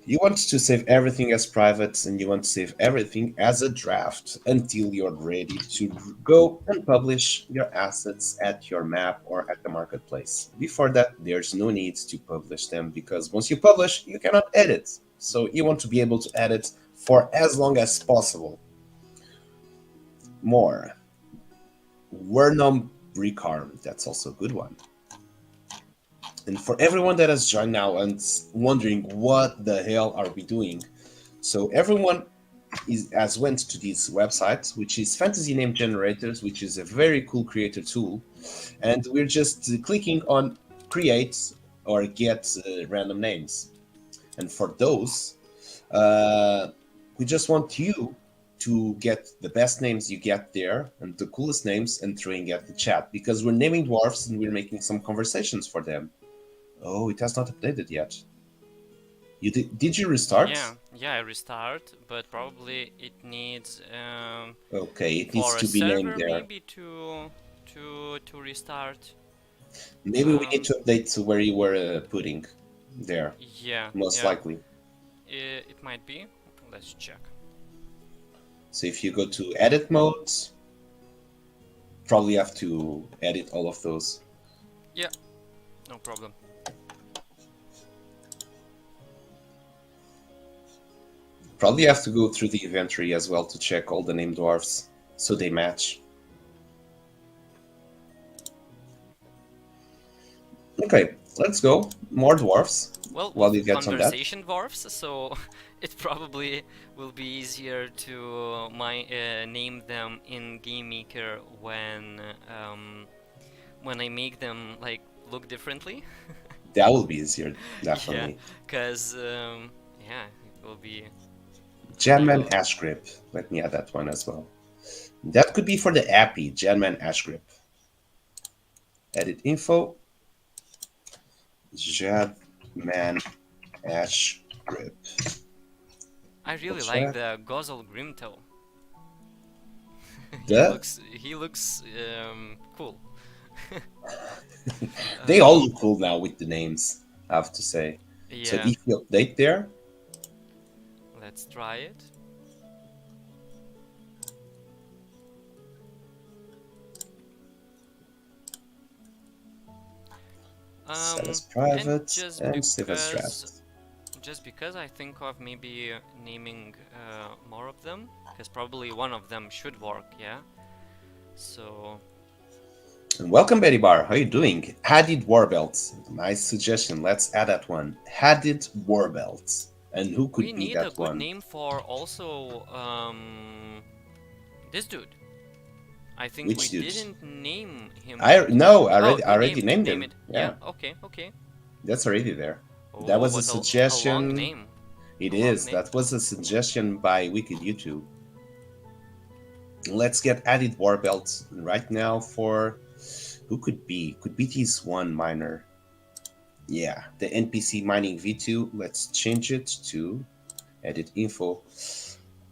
You want to save everything as private and you want to save everything as a draft until you're ready to go and publish your assets at your map or at the marketplace. Before that, there's no need to publish them because once you publish, you cannot edit. So you want to be able to edit for as long as possible. More. Wernum Bricarm, that's also a good one. And for everyone that has joined now and wondering what the hell are we doing, so everyone has went to this website, which is Fantasy Name Generators, which is a very cool creator tool, and we're just clicking on create or get random names. And for those, we just want you to get the best names you get there and the coolest names and throwing at the chat because we're naming dwarfs and we're making some conversations for them. Oh, it has not updated yet. You did you restart? Yeah, I restart, but probably it needs Okay, it needs for a to be named server there. maybe to restart. Maybe we need to update to where you were putting there, Yeah, most yeah, likely. it might be. Let's check. So if you go to edit mode, Probably have to edit all of those. Yeah, no problem. Probably have to go through the inventory as well to check all the name dwarfs so they match. Okay, let's go. More dwarfs Well, while with you get on that. conversation dwarfs, so it probably will be easier to name them in Game Maker when I make them like look differently. That will be easier, Yeah, definitely. because yeah, it will be you Genman will Ash Grip. Let me add that one as well. That could be for the appy, Genman Ash Grip. Edit info. Genman Ash Grip. I really like Check. the Gozel Grimtail. The He looks cool. They all um, look cool now with the names, I have to say. So yeah, if you update there, let's try it. set as And private and save as draft. just because I think of maybe naming more of them, because probably one of them should work, yeah. So And welcome, Betty Bar. How you doing? Hadid Warbelt. Nice suggestion. Let's add that one. Hadid Warbelt. And who we could be need a that good one? name for also this dude. I think we Which dude? didn't name him I yet. no, Oh, I already you named name him. it. Yeah, Yeah, okay, okay. that's already there. That Oh, was a but a long suggestion. name. It A long is. name. That was a suggestion by Wicked YouTube. Let's get added Warbelt right now for who could be? Could be this one miner. Yeah, the NPC mining V2. Let's change it to edit info.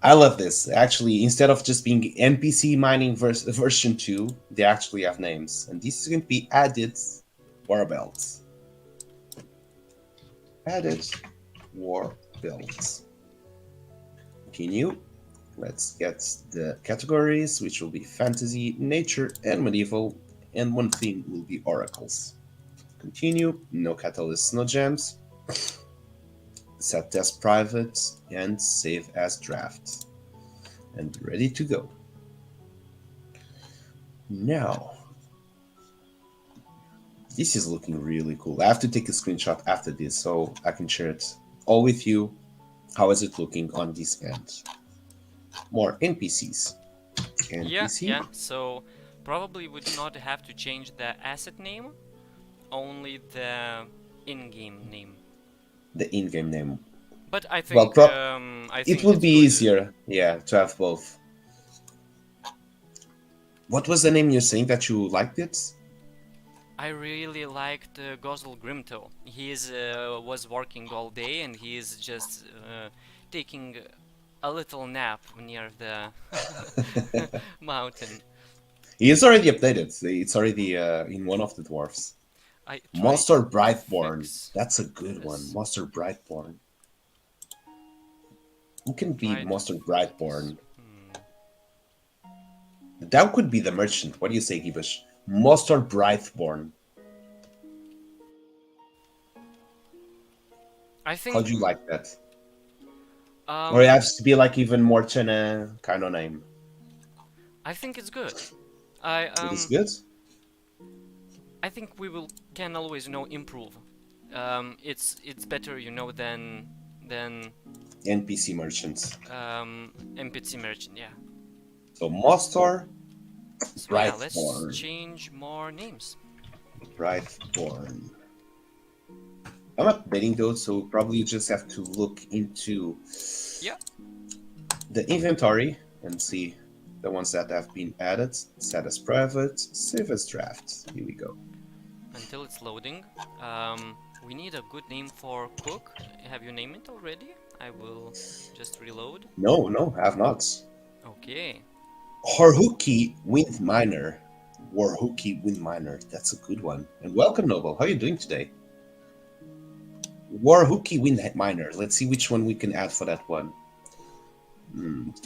I love this. Actually, instead of just being NPC mining version 2, they actually have names. And this is going to be added Warbelt. Added Warbelt. Continue. Let's get the categories, which will be fantasy, nature, and medieval. And one theme will be oracles. Continue. No catalysts, no gems. Set as private and save as draft. And ready to go. Now, this is looking really cool. I have to take a screenshot after this so I can share it all with you. How is it looking on this end? More NPCs. Yeah, NPC, yeah. So probably we do not have to change the asset name, only the in-game name. the in-game name. But I Well, think I it think would it's be good. easier, yeah, to have both. What was the name you're saying that you liked it? I really liked Gozel Grimto. He was working all day and he is just taking a little nap near the mountain. He is already updated. It's already in one of the dwarfs. I tried Monster to Brightborn. fix That's a good one. this. Monster Brightborn. Who can be Try to Monster fix this. Brightborn? That could be the merchant. What do you say, Gibush? Monster Brightborn. I How think do you like that? Or it um has to be like even more China kind of name. I think it's good. I It is um good. I think we will can always improve. It's better than NPC merchants. NPC merchant, yeah. So Monster So yeah, let's Brightborn. change more names. Brightborn. I'm updating those, so probably you just have to look into Yeah. the inventory and see the ones that have been added. Set as private, save as draft. Here we go. Until it's loading. We need a good name for cook. Have you named it already? I will just reload. No, I have not. Okay. Horhuki Wind Miner. Warhuki Wind Miner. That's a good one. And welcome, Noble. How are you doing today? Warhuki Wind Miner. Let's see which one we can add for that one.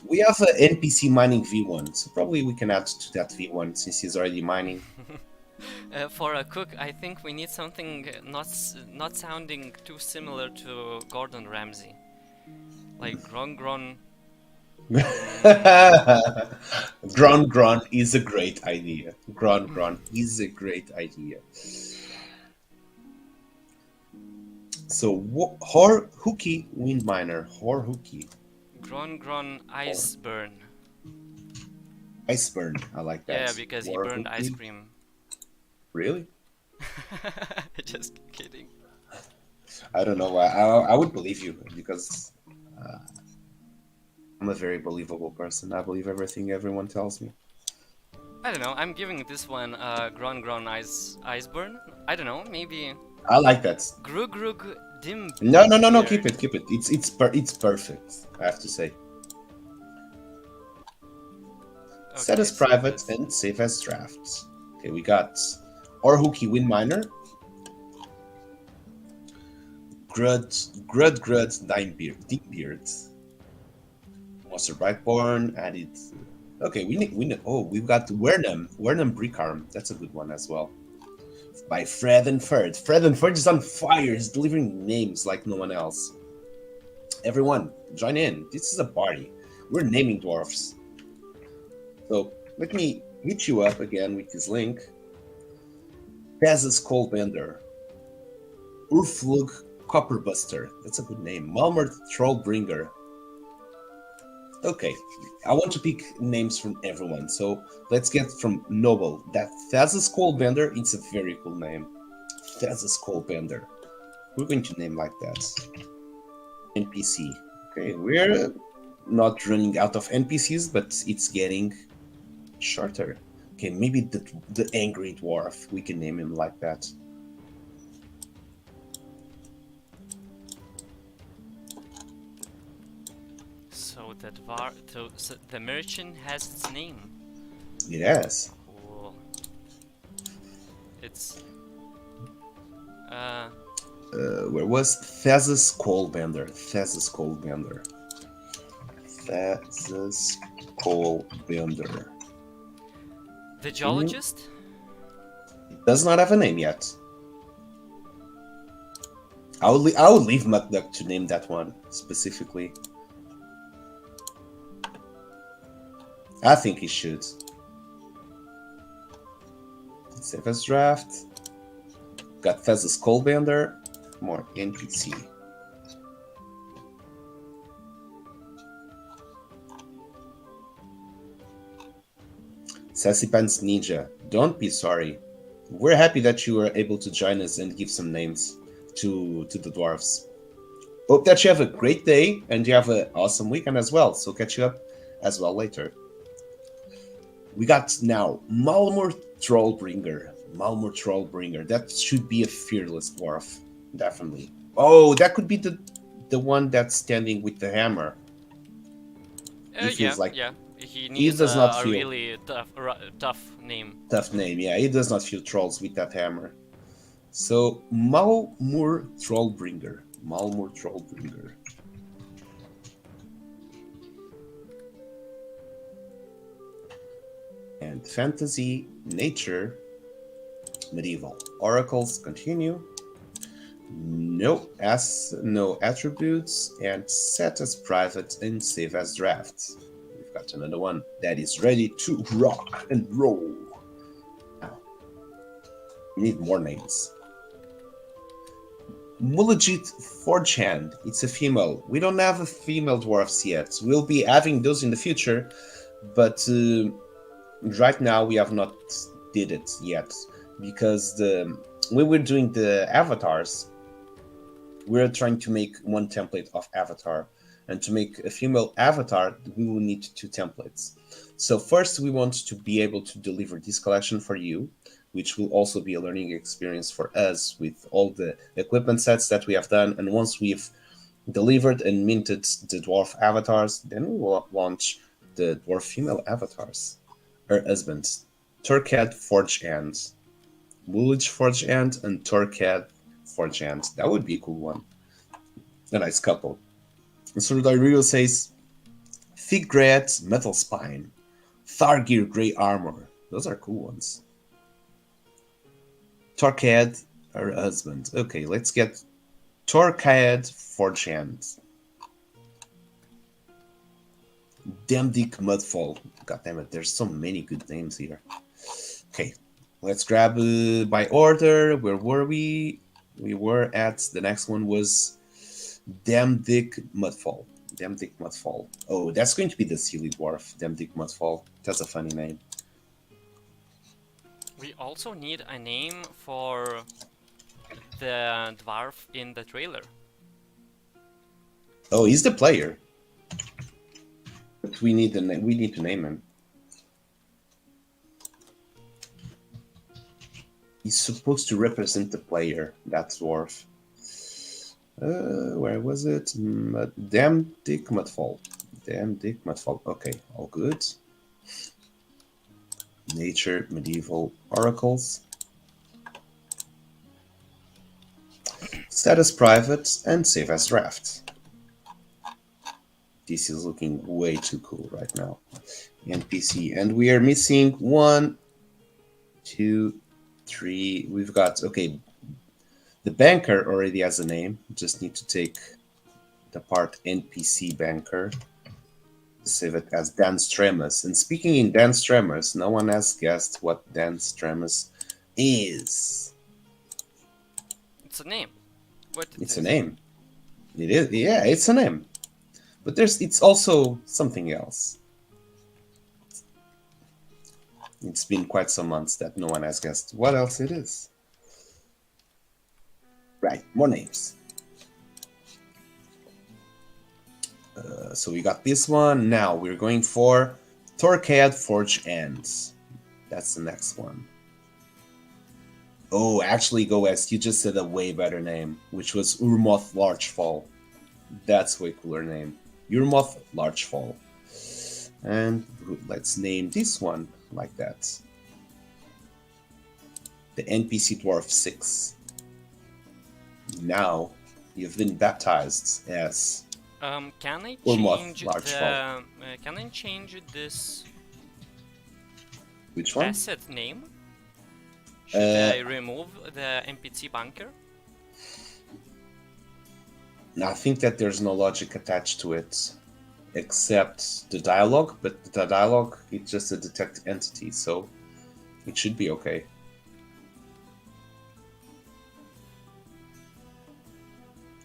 We have an NPC mining V1, so probably we can add to that V1 since he's already mining. For a cook, I think we need something not sounding too similar to Gordon Ramsay, like Gron Gron. Gron Gron is a great idea. Gron Gron is a great idea. So, Hor Hooky Wind Miner. Hor Hooky. Gron Gron Ice Burn. Iceburn. I like that. Yeah, because he Hor burned ice Hooky. cream. Really? Just kidding. I don't know. I would believe you because uh, I'm a very believable person. I believe everything everyone tells me. I don't know. I'm giving this one Gron Gron Ice Burn. I don't know. Maybe I like that. Grug Grug Dim. No, no, no, no. Beer. Keep it, keep it. It's perfect. I have to say. Set Okay, as so private this- and save as drafts. Okay, we got Orhooky Wind Miner, Grud Deep Beard, Monster Brightborn added. Okay, we need. Oh, we've got Wernham Brickarm. That's a good one as well. By Fred and Ferd. Fred and Ferd is on fire. He's delivering names like no one else. Everyone, join in. This is a party. We're naming dwarfs. So let me hit you up again with this link. Peasant's Coldbender, Urflug Copperbuster. That's a good name. Malmert Trollbringer. Okay, I want to pick names from everyone. So let's get from Noble. That Thaz's Coldbender. It's a very cool name. Thaz's Coldbender. We're going to name like that. NPC. Okay, we're not running out of NPCs, but it's getting shorter. Okay, maybe the angry dwarf. We can name him like that. So the merchant has its name. Yes. Cool. It's Where was Thaz's Coldbender? Thaz's Coldbender. Thaz's Coldbender. the geologist. It does not have a name yet. I would leave McDuck to name that one specifically. I think he should. Save as draft. Got Thaz's Coldbender. More NPC. Sassy Pants Ninja. Don't be sorry. We're happy that you were able to join us and give some names to the dwarves. Hope that you have a great day and you have an awesome weekend as well. So catch you up as well later. We got now Malmor Trollbringer. Malmor Trollbringer. That should be a fearless dwarf. Definitely. Oh, that could be the one that's standing with the hammer. He feels like yeah. He needs does not a feel- really tough name. tough name. Yeah, he does not feel trolls with that hammer. So Malmor Trollbringer. Malmor Trollbringer. And fantasy, nature, medieval. Oracles continue. No attributes, and set as private and save as drafts. We've got another one that is ready to rock and roll. Now, we need more names. Mulajit Forgehand. It's a female. We don't have a female dwarfs yet. We'll be having those in the future, but right now we have not did it yet because we were doing the avatars. We're trying to make one template of avatar, and to make a female avatar we will need 2 templates. So first we want to be able to deliver this collection for you, which will also be a learning experience for us with all the equipment sets that we have done. And once we've delivered and minted the dwarf avatars, then we will launch the dwarf female avatars. Her husbands, Turkad Forgehand, Woolwich Forgehand, and Turkad Forgehand. That would be a cool one. A nice couple. And so Dario says, Thigret Metal Spine, Thargir Grey Armor. Those are cool ones. Torqued, her husband. Okay, let's get Torqued Forge Hand. Demdic Mudfall. God damn it, there's so many good names here. Okay, let's grab by order. Where were we? We were at the next one was Demdic Mudfall. Demdic Mudfall. Oh, that's going to be the silly dwarf. Demdic Mudfall. That's a funny name. We also need a name for the dwarf in the trailer. Oh, he's the player. But we need to name him. He's supposed to represent the player, that dwarf. Where was it? Damn Dick Mudfall. Damn Dick Mudfall. Okay, all good. Nature, medieval, oracles. Set as private and save as draft. This is looking way too cool right now. NPC, and we are missing 1, 2, 3. We've got, okay, the banker already has a name. Just need to take the part NPC banker, save it as Dan Stremus. And speaking in Dan Stremus, no one has guessed what Dan Stremus is. It's a name. What? It's a name. It is, yeah, it's a name. But it's also something else. It's been quite some months that no one has guessed what else it is. Right, more names. So we got this one. Now we're going for Torqued Forge Ends. That's the next one. Oh, actually, Go West, you just said a way better name, which was Urmoth Largefall. That's way cooler name. Urmoth Largefall. And let's name this one like that. The NPC Dwarf 6. Now you've been baptized as can I Urmoth change Largefall. can I change this Which one? asset name? Should I remove the NPC bunker? I think that there's no logic attached to it, except the dialogue. But the dialogue, it's just a detect entity, so it should be okay.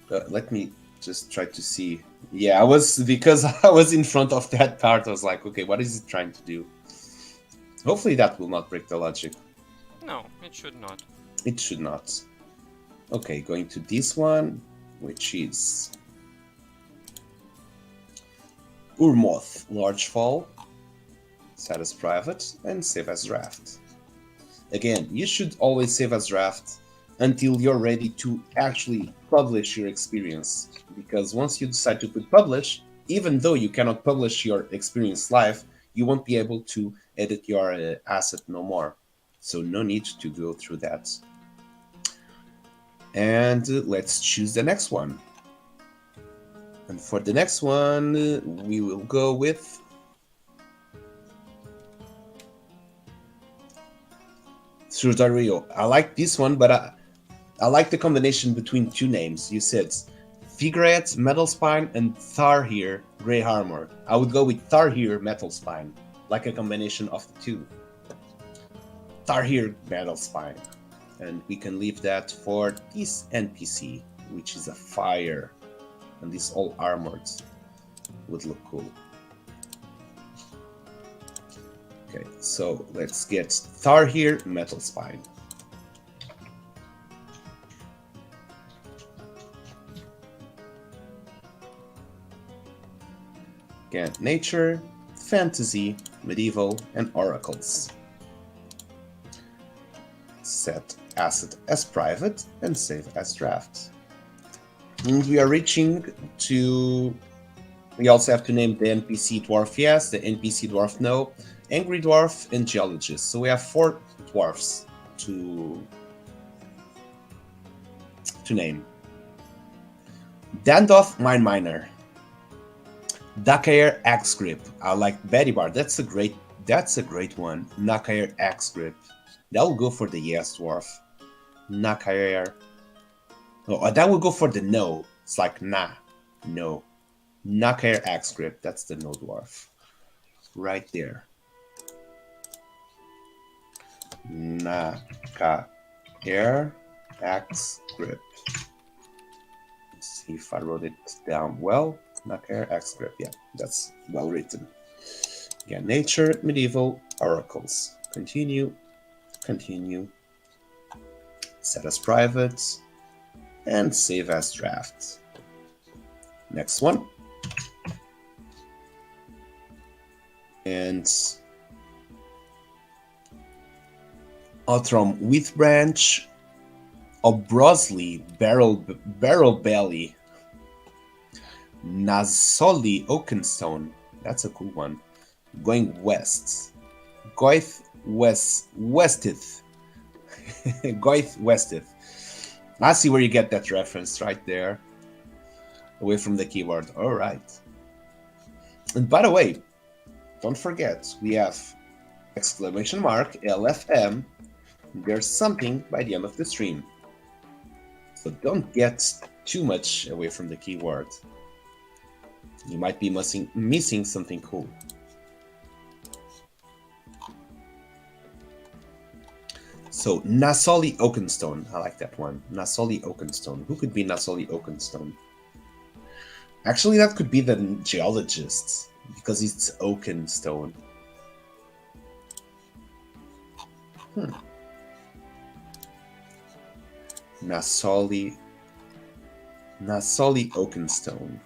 Let me just try to see. Yeah, because I was in front of that part, I was like, okay, what is it trying to do? Hopefully that will not break the logic. No, it should not. It should not. Okay, going to this one, which is Urmoth Largefall. Set as private and save as draft. Again, you should always save as draft until you're ready to actually publish your experience. Because once you decide to put publish, even though you cannot publish your experience live, you won't be able to edit your asset no more. So no need to go through that. And let's choose the next one. And for the next one, we will go with Surdario. I like this one, but I like the combination between two names. You said Thigret Metal Spine and Tharhir Grey Armor. I would go with Tharhir Metal Spine, like a combination of the two. Tharhir Metal Spine. And we can leave that for this NPC, which is a fire. And this all armored would look cool. Okay, so let's get Tharhir Metal Spine. Again, nature, fantasy, medieval, and oracles. Set asset as private and save as draft. And we are reaching to... We also have to name the NPC Dwarf yes, the NPC Dwarf no, Angry Dwarf, and Geologist. So we have 4 dwarfs to name. Dandoth Mine Miner. Dakair Axe Grip. I like Betty Bar. That's a great one. Nakair Axe Grip. That will go for the yes dwarf. Nakair. Oh, that will go for the no. It's like nah. No. Nakair Axe Grip. That's the no dwarf. Right there. Nakair Axe Grip. Let's see if I wrote it down well. Nakair Axe Grip. Yeah, that's well written. Yeah, nature, medieval, oracles. Continue, continue. Set as private, and save as draft. Next one. And Outram Wheat Branch, Obrosley Barrel Belly, Nazoli Oakenstone. That's a cool one. Going west. Goith Westith. Goith Westith. I see where you get that reference right there. Away from the keyword. Alright. And by the way, don't forget, we have exclamation mark LFM. There's something by the end of the stream. So don't get too much away from the keyword. You might be missing something cool. So, Nasoli Oakenstone. I like that one. Nasoli Oakenstone. Who could be Nasoli Oakenstone? Actually, that could be the geologist, because it's Oakenstone. Nasoli Oakenstone.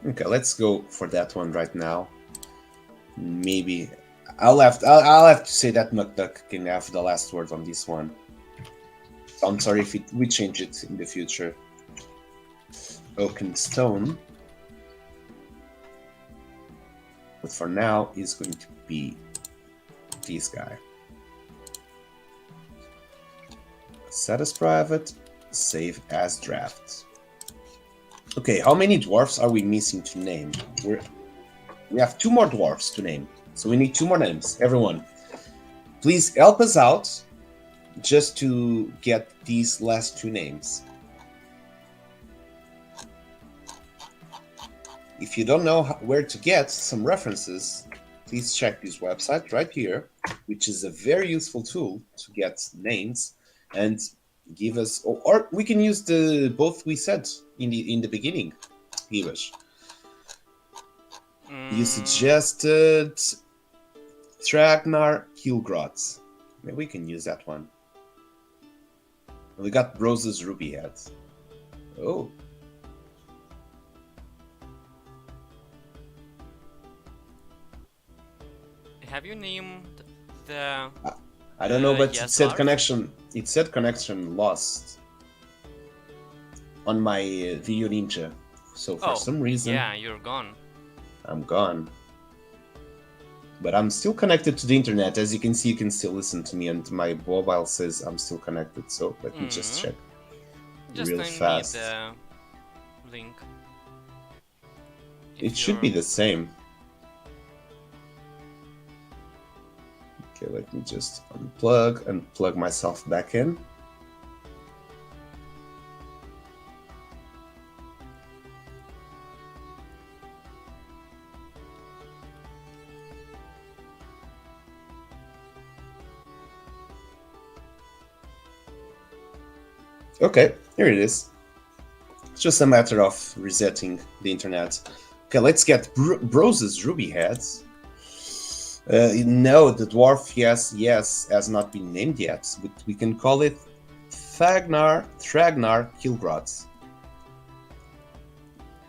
Okay, let's go for that one right now. Maybe I'll have to say that McDuck can have the last word on this one. I'm sorry if we change it in the future. Oakenstone. But for now, is going to be this guy. Set as private, save as draft. Okay, how many dwarfs are we missing to name? We have 2 more dwarfs to name, so we need 2 more names. Everyone, please help us out just to get these last 2 names. If you don't know where to get some references, please check this website right here, which is a very useful tool to get names and give us, or we can use the both we said in the beginning. Give us. You suggested Tragnar Kilgrot. Maybe we can use that one. We got Rose's Ruby Head. Oh. Have you named the? I don't know, but yes, it said Lars? connection. It said connection lost on my Video Ninja. So for some reason, yeah, you're gone. I'm gone. But I'm still connected to the internet. As you can see, you can still listen to me, and my mobile says I'm still connected. So let me just check Just real fast. Need the link. It should be the same. Okay, let me just unplug and plug myself back in. Okay, here it is. It's just a matter of resetting the internet. Okay, let's get Brose's Ruby Heads. No, the dwarf, yes, has not been named yet, but we can call it Tragnar Kilgrot.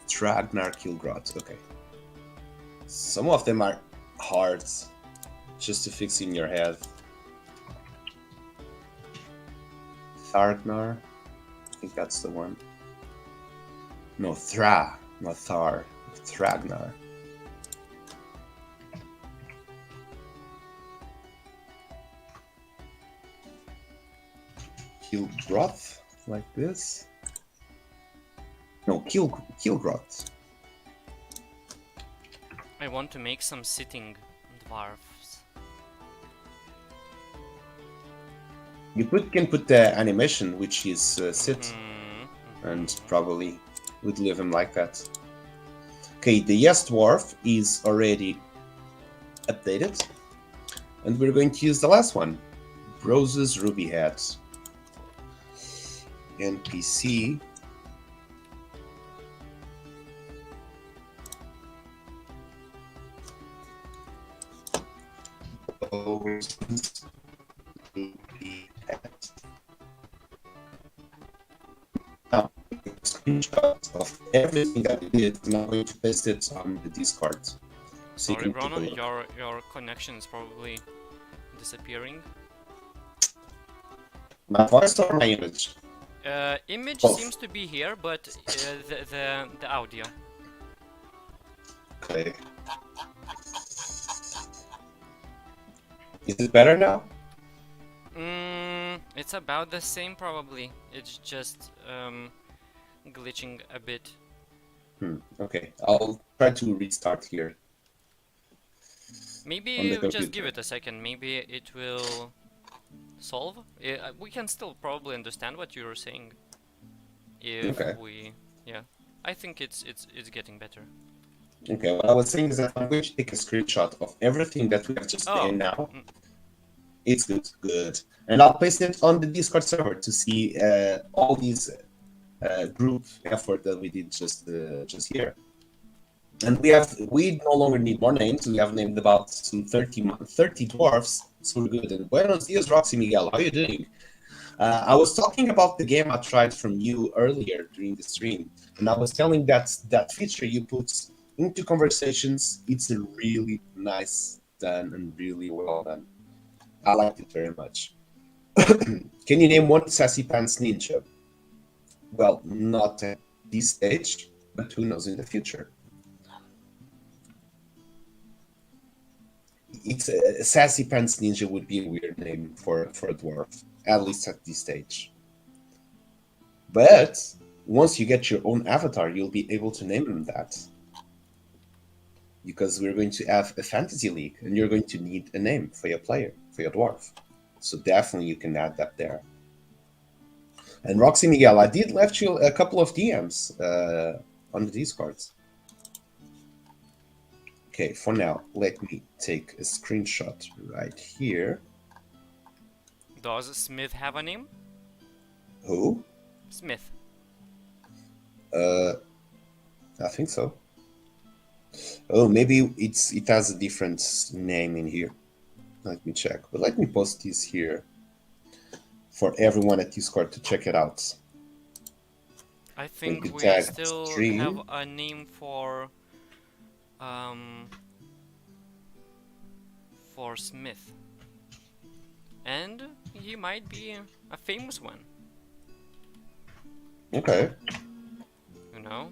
Tragnar Kilgrot, okay. Some of them are hard just to fix in your head. Thargnar, I think that's the one. No, not Thar, Tragnar. Kilgroth, like this. No, Kilgroth. I want to make some sitting dwarfs. You can put the animation, which is sit, and Mm-hmm. probably would leave him like that. Okay, the yes dwarf is already updated, and we're going to use the last one, Rose's Ruby Hat. NPC. Rose's Ruby Hat. Now, screenshots of everything that we did, and I'm going to paste it on the Discord, so you Sorry, can take a Bruno, look. your connection is probably disappearing. My voice or my image? Image Both. seems to be here, but the audio. Okay. Is it better now? It's about the same probably. It's just glitching a bit. Okay, I'll try to restart here on the Maybe just give computer. it a second. Maybe it will solve. We can still probably understand what you're saying. If Okay. we, yeah, I think it's getting better. Okay, what I was saying is that I'm going to take a screenshot of everything that we have just Oh, done now. It's good. And I'll paste it on the Discord server to see all these group effort that we did just here. And we no longer need more names. We have named about some 30 dwarfs, so we're good. And buenos dias, Roxy Miguel. How are you doing? I was talking about the game I tried from you earlier during the stream, and I was telling that feature you put into conversations, it's a really nice done and really well done. I liked it very much. Can you name one Sassy Pants ninja? Well, not at this stage, but who knows in the future. It's a Sassy Pants Ninja would be a weird name for a dwarf, at least at this stage. But once you get your own avatar, you'll be able to name them that. Because we're going to have a fantasy league, and you're going to need a name for your player, for your dwarf. So definitely you can add that there. And Roxy Miguel, I did left you a couple of DMs on the Discords. Okay, for now, let me take a screenshot right here. does Smith have a name? Who? Smith. I think so. Oh, maybe it has a different name in here. Let me check. But let me post this here for everyone at Discord to check it out. I think Going to we tag still stream. have a name for Smith. And he might be a famous one. Okay. You know?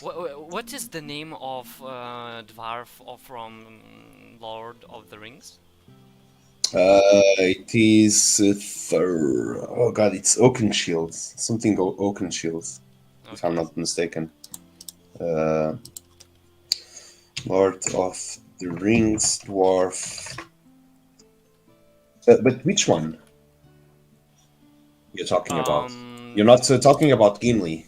What is the name of dwarf from Lord of the Rings? It is oh god, it's Oakenshield. Something Oakenshield, if I'm Okay. not mistaken. Lord of the Rings dwarf. But which one you're talking about? You're not talking about Gimli.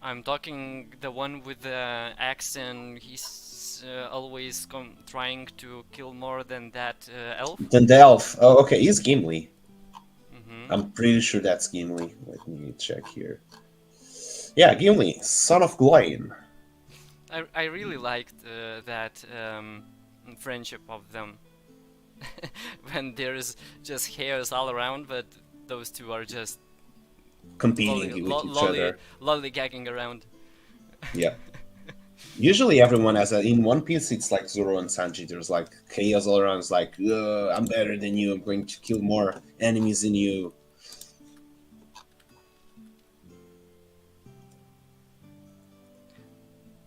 I'm talking the one with the axe and he's always trying to kill more than that elf. Then the elf. Oh, okay, he's Gimli. Mm-hmm. I'm pretty sure that's Gimli. Let me check here. Yeah, Gimli, son of Gloin. I really liked that friendship of them. When there's just hairs all around, but those two are just Competing with each other. lollygagging around. Yeah. Usually everyone has in One Piece, it's like Zoro and Sanji. There's like chaos all around. It's like, I'm better than you. I'm going to kill more enemies than you.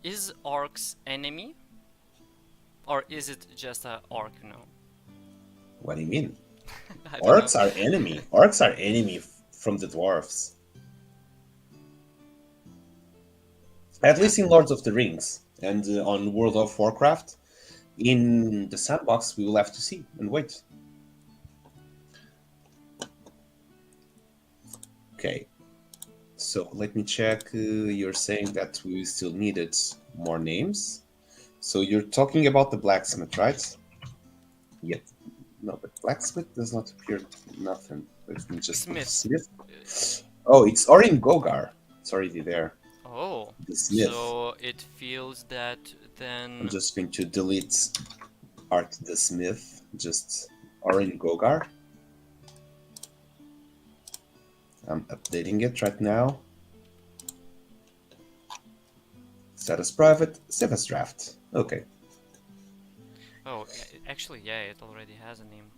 Is orcs enemy? Or is it just a orc now? What do you mean? I don't know. Orcs are enemy. Orcs are enemy from the dwarfs. At least in Lords of the Rings. And on World of Warcraft, in the sandbox, we will have to see and wait. Okay, so let me check. You're saying that we still needed more names. So you're talking about the blacksmith, right? Yep. No, but blacksmith does not appear nothing. Let me just put Smith. smith. Oh, it's Orin Gogar. It's already there. Oh, The smith. so it feels that I'm then. just going to delete Art the Smith. Just Orin Gogar. I'm updating it right now. Set as private, save as draft. Okay. Oh, actually, yeah, it already has a name.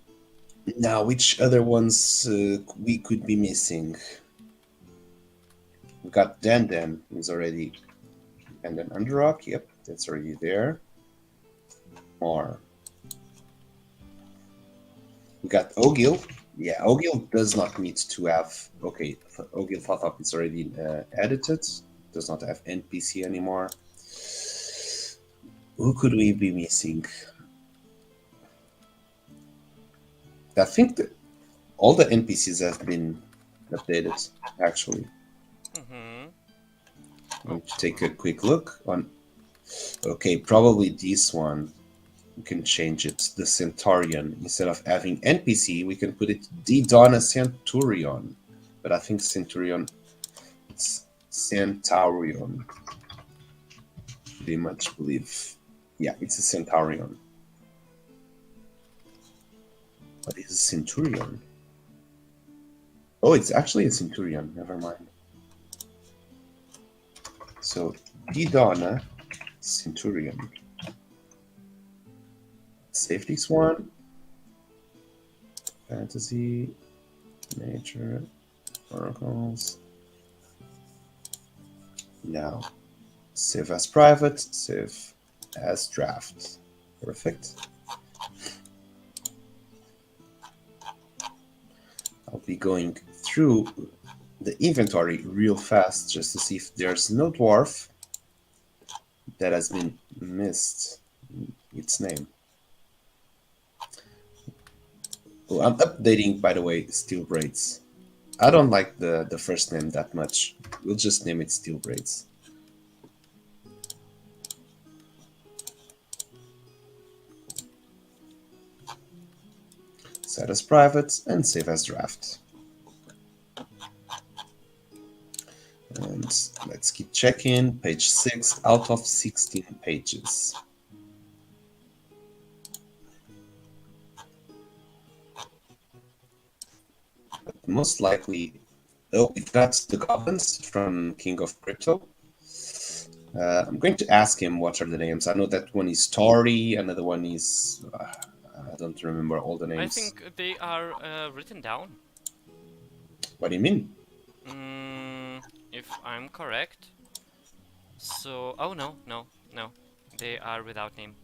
Now, which other ones we could be missing? We got Dan. He's already. And then Underrock. Yep, that's already there. More. We got Ogil. Yeah, Ogil does not need to have. Okay, Ogil thought up is already edited. Does not have NPC anymore. Who could we be missing? I think that all the NPCs have been updated, actually. Mm-hmm. I'm going to take a quick look on. Okay, probably this one. We can change it to the Centaurian. Instead of having NPC, we can put it Didona Centurion. But I think Centurion, it's Centaurion. Pretty much believe. Yeah, it's a Centaurion. What is a Centurion? Oh, it's actually a Centurion. Never mind. So, Didona Centurion. Save this one. Fantasy, nature, oracles. Now, save as private, save as draft. Perfect. I'll be going through the inventory real fast just to see if there's no dwarf that has been missed its name. Oh, I'm updating, by the way, Steel Braids. I don't like the first name that much. We'll just name it Steel Braids. Set as private and save as draft. And let's keep checking. Page 6 out of 16 pages. But most likely, oh, we've got the goblins from King of Crypto. I'm going to ask him what are the names. I know that one is Tori, another one is. I don't remember all the I names. think they are written down. What do you mean? If I'm correct. So, oh no. They are without name.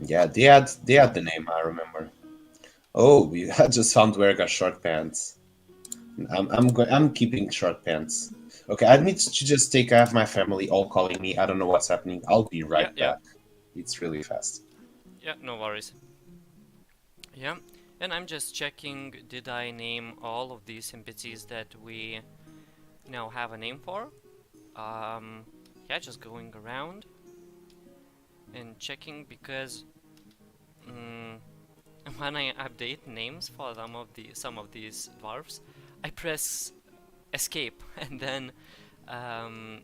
Yeah, they had the name, I remember. Oh, I just found Werga short pants. I'm keeping short pants. Okay, I need to just take. I have my family all calling me. I don't know what's happening. I'll be Yeah, right yeah, back. It's really fast. yeah, no worries. Yeah, and I'm just checking, did I name all of these NPCs that we now have a name for? Yeah, just going around and checking because when I update names for some of these dwarfs, I press escape and then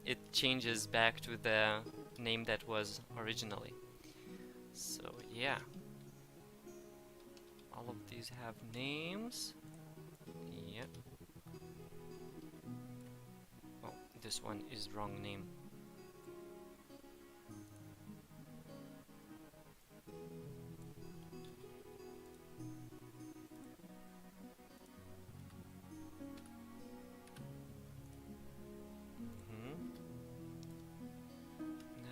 it changes back to the name that was originally. So yeah, all of these have names. Yep. Oh, this one is wrong name.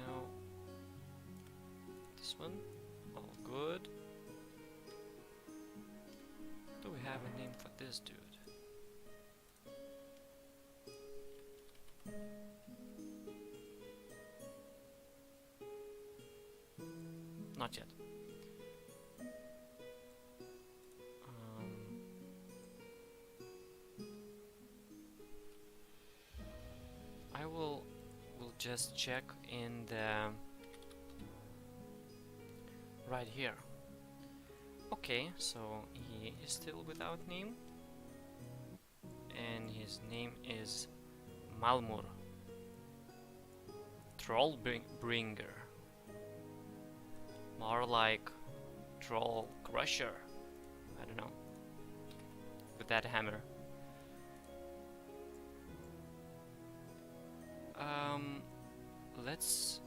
Now this one, all good. Do we have a name for this dude? not yet. I will just check in the right here. Okay, so he is still without name, and his name is Malmur Trollbringer. More like Troll Crusher. I don't know. With that hammer. Let's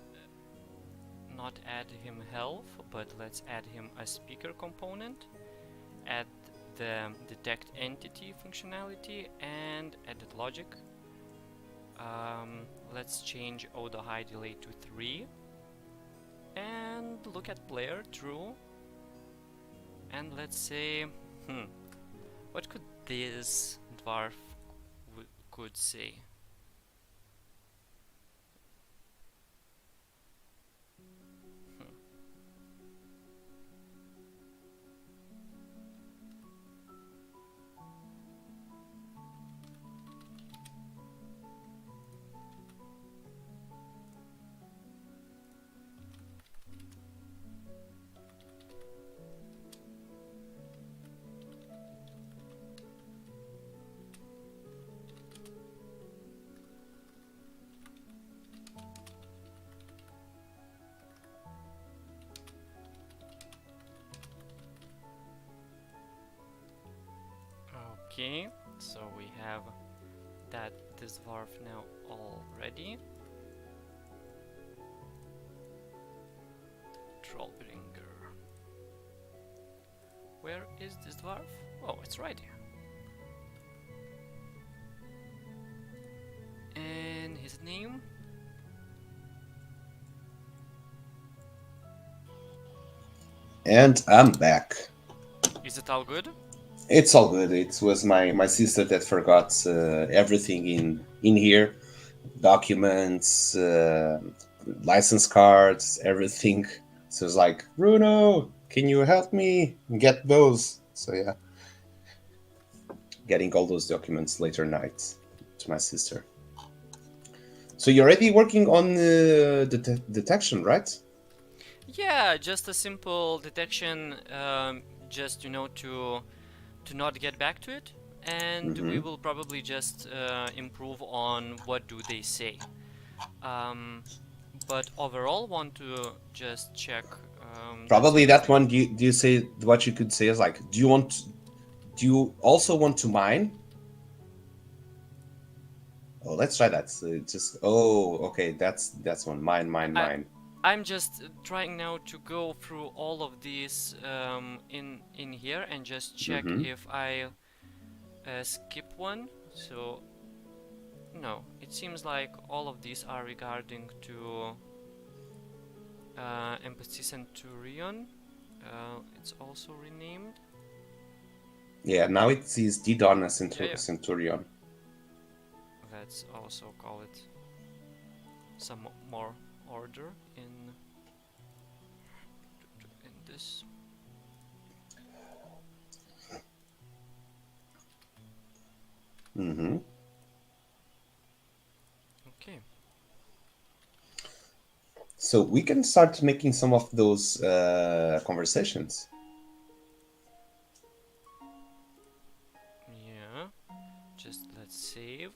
not add him health, but let's add him a speaker component. Add the detect entity functionality and edit logic. Let's change auto high delay to 3 and look at player true, and let's say what could this dwarf could say? Okay, so we have that this dwarf now already. Trollbringer. Where is this dwarf? Oh, it's right here. And his name? And I'm back. Is it all good? It's all good. It was my sister that forgot everything in here, documents, license cards, everything. So it's like, Bruno, can you help me get those? So yeah, getting all those documents later night to my sister. So you're already working on the detection, right? Yeah, just a simple detection, just, you know, to not get back to it, and we will probably just improve on what do they say. But overall, want to just check. Probably that one. Do you say what you could say is like, do you also want to mine? Oh, let's try that. So okay, that's one. Mine. I'm just trying now to go through all of these in here and just check if I skip one. So no, it seems like all of these are regarding to Embassy Centurion. It's also renamed. Yeah, now it says Didon Centurion. Let's also call it some more order in this. Okay. So we can start making some of those conversations. Yeah. Just let's save.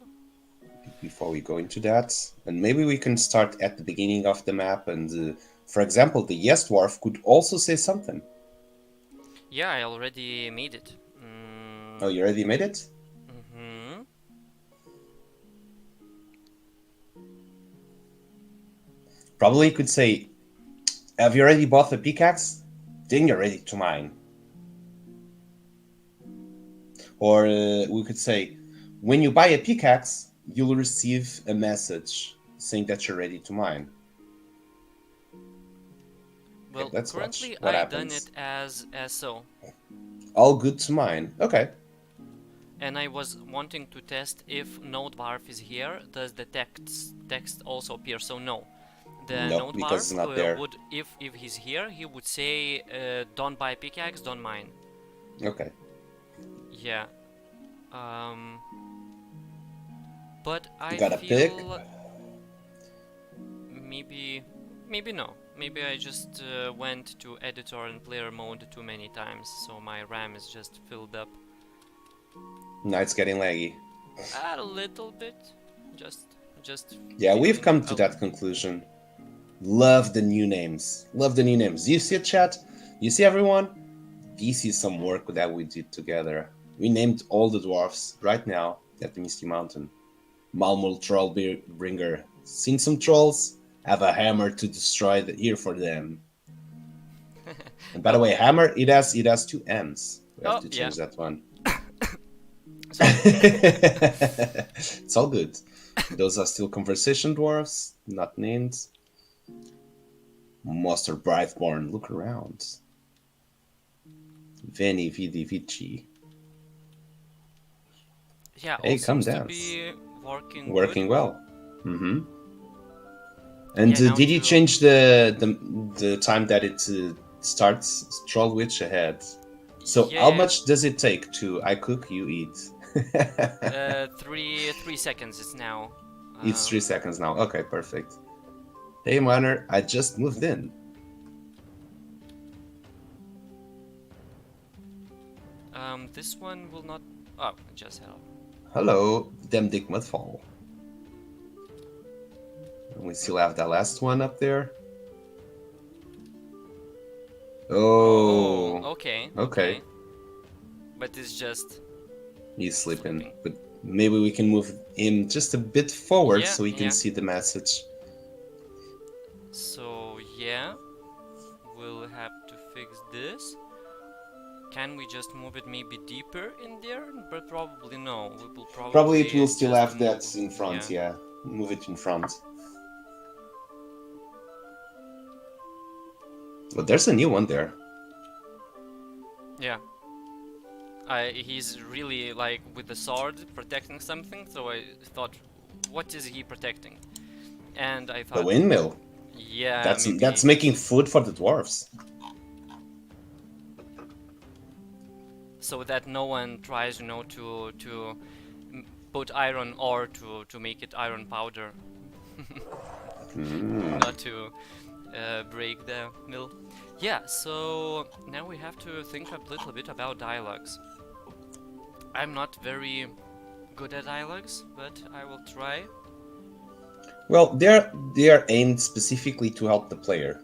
Before we go into that, and maybe we can start at the beginning of the map, and for example, the yes dwarf could also say something. Yeah, I already made it. Oh, you already made it? Probably you could say, have you already bought the pickaxe? Then you're ready to mine. Or we could say, when you buy a pickaxe, you'll receive a message saying that you're ready to mine. Well, okay, currently I've I've done it as so. All good to mine. Okay. And I was wanting to test if no dwarf is here, does the text also appear? So no. The Nope, note because barb it's not there. would, if he's here, he would say, "Don't buy pickaxe, don't mine." Okay. Yeah. Um. But I Got a pick. feel maybe, maybe no. Maybe I just went to editor and player mode too many times, so my RAM is just filled up Now it's getting laggy. a little bit. Just Yeah, we've feeling come to that conclusion. Love the new names. Love the new names. You see it, chat? You see everyone? This is some work that we did together. We named all the dwarfs right now at the Misty Mountain. Malmul Trollbringer. Seen some trolls? Have a hammer to destroy the ear for them. And by the way, hammer, it has two M's. We have Oh, to yeah. change that one. Sorry. It's all good. Those are still conversation dwarfs, not named. Master Brightborn, look around. Veni Vidi Vici. Yeah, Hey, all come seems to dance. be working Working good. well. Mm-hmm. And Yeah, now did you to- change the time that it starts Troll Witch ahead? So how Yeah. much does it take to I cook, you eat? 3 seconds is now. It's 3 seconds now. Okay, perfect. Hey, Miner, I just moved in. This one will not. Oh, just hello. Hello, Dem Dick Mudfall. And we still have that last one up there. Oh, okay. okay. But it's just. He's sleeping. But maybe we can move him just a bit forward so he can see the message. So yeah, we'll have to fix this. Can we just move it maybe deeper in there? But probably no. We will Probably it will still have that in front, yeah. Move it in front. But there's a new one there. Yeah. He's really like with the sword protecting something, so I thought, what is he protecting? And I thought the windmill. Yeah, that's making food for the dwarves. So that no one tries, to put iron ore to make it iron powder. Not to break the mill. Yeah, so now we have to think a little bit about dialogues. I'm not very good at dialogues, but I will try. Well, they're aimed specifically to help the player.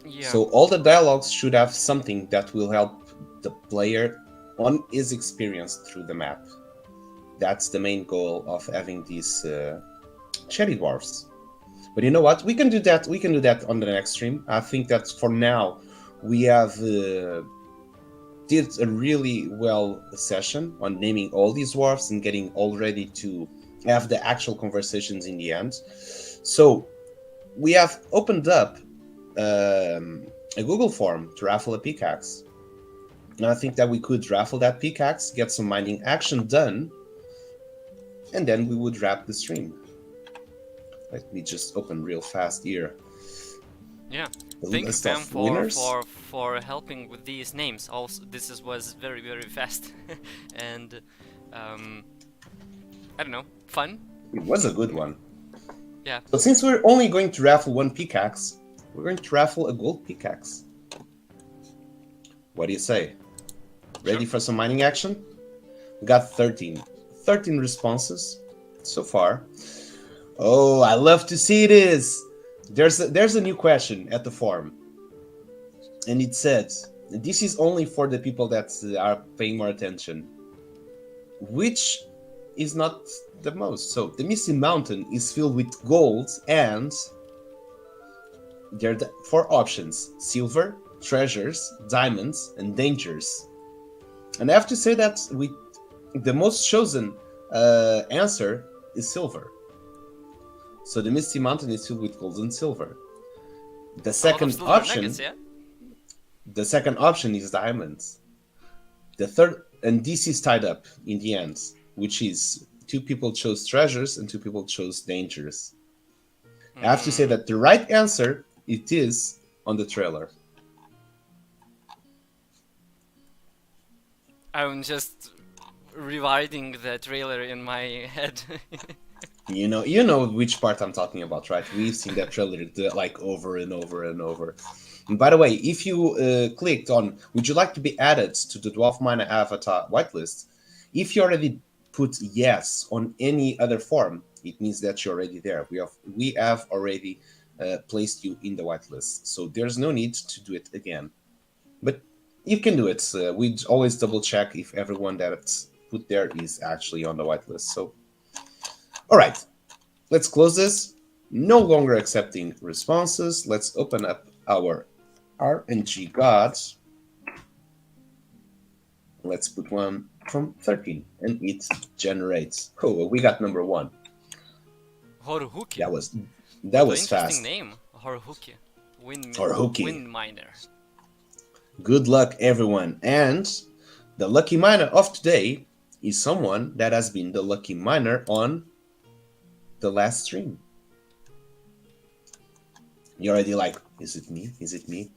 Yeah. So all the dialogues should have something that will help the player on his experience through the map. That's the main goal of having these cherry dwarfs. But you know what? We can do that. We can do that on the next stream. I think that for now we have did a really well session on naming all these dwarfs and getting all ready to have the actual conversations in the end. So we have opened up a Google form to raffle a pickaxe. And I think that we could raffle that pickaxe, get some mining action done, and then we would wrap the stream. Let me just open real fast here. Yeah. The Thank you, list Pam, of winners. for helping with these names. Also, was very, very fast. And I don't know, fun. It was a good one. Yeah. So since we're only going to raffle one pickaxe, we're going to raffle a gold pickaxe. What do you say? Ready for some mining action? We got 13 responses so far. Oh, I love to see this. There's a new question at the forum, and it says, this is only for the people that are paying more attention. Which is not the most? So the Misty Mountain is filled with gold, and there are 4 options: silver, treasures, diamonds, and dangers. And I have to say that the most chosen answer is silver. So the Misty Mountain is filled with gold and silver. The second option, nuggets, yeah? The second option is diamonds. The third, and this is tied up in the end, which is 2 people chose treasures and 2 people chose dangers. I have to say that the right answer, it is on the trailer. I'm just rewinding the trailer in my head. You know which part I'm talking about, right? We've seen that trailer like over and over and over. And by the way, if you clicked on "Would you like to be added to the Dwarf Miner Avatar whitelist?" If you already put yes on any other form, it means that you're already there. We have already placed you in the whitelist, so there's no need to do it again. But you can do it. We always double check if everyone that's put there is actually on the whitelist. So, all right. Let's close this. No longer accepting responses. Let's open up our RNG gods. Let's put one from 13 and it generates. Oh, we got number 1. Horuhuki. That was Interesting fast. name, Horuhuki. Horuhuki. Wind miner. Good luck, everyone. And the lucky miner of today is someone that has been the lucky miner on the last stream. You're already like, is it me? Is it me?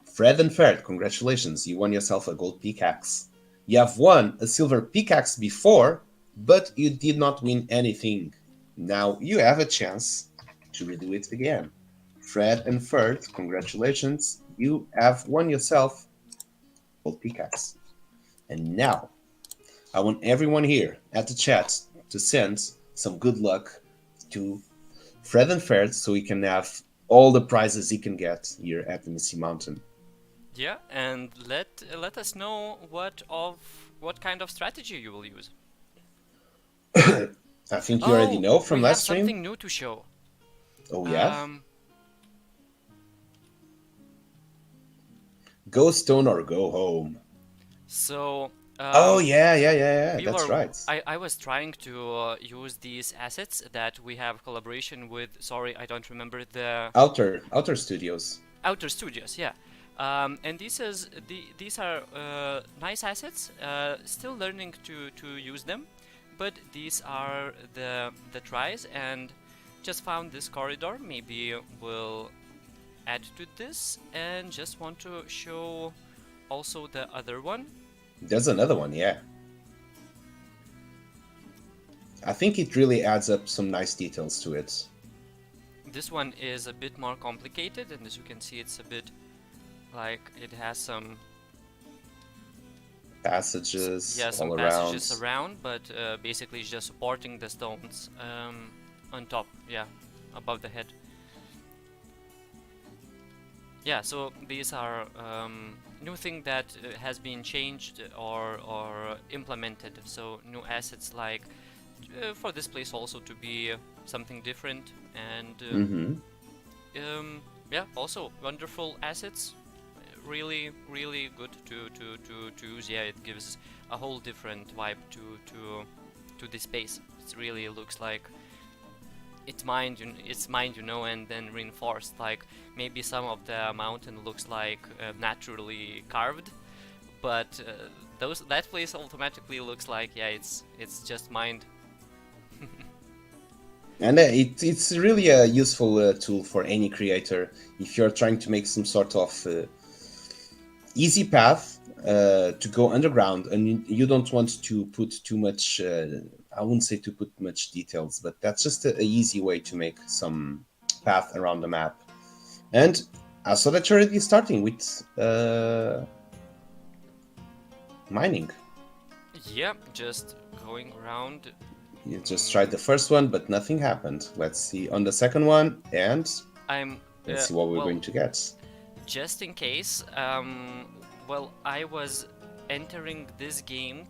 Fred and Ferd, congratulations. You won yourself a gold pickaxe. You have won a silver pickaxe before, but you did not win anything. Now you have a chance to redo it again. Fred and Ferd, congratulations. You have won yourself a gold pickaxe. And now, I want everyone here at the chat to send some good luck to Fred and Ferd so he can have all the prizes he can get here at the Misty Mountain. Yeah, and let us know what kind of strategy you will use. I think you already know from last stream. We have something new to show. Oh yeah. Go stone or go home. So. Oh yeah. That's right. I was trying to use these assets that we have collaboration with. Sorry, I don't remember the Outer Studios. Outer Studios, yeah. And these are nice assets. Still learning to use them, but these are the tries. And just found this corridor. Maybe we'll add to this. And just want to show also the other one. There's another one, yeah. I think it really adds up some nice details to it. This one is a bit more complicated, and as you can see, it's a bit like it has some passages. Yeah, some all passages around, but basically it's just supporting the stones on top, yeah, above the head. Yeah, so these are new thing that has been changed or implemented. So new assets like for this place also to be something different, and yeah, also wonderful assets. Really good to use. Yeah, it gives a whole different vibe to this space. It really looks like it's mined, you know, and then reinforced. Like maybe some of the mountain looks like naturally carved, but that place automatically looks like, yeah, it's just mined. And it's really a useful tool for any creator if you're trying to make some sort of easy path to go underground, and you don't want to put too much. I wouldn't say to put much details, but that's just a easy way to make some path around the map. And I saw that you're already starting with mining. Yeah, just going around. You just tried the first one, but nothing happened. Let's see on the second one, and let's see what we're going to get. Just in case, well, I was entering this game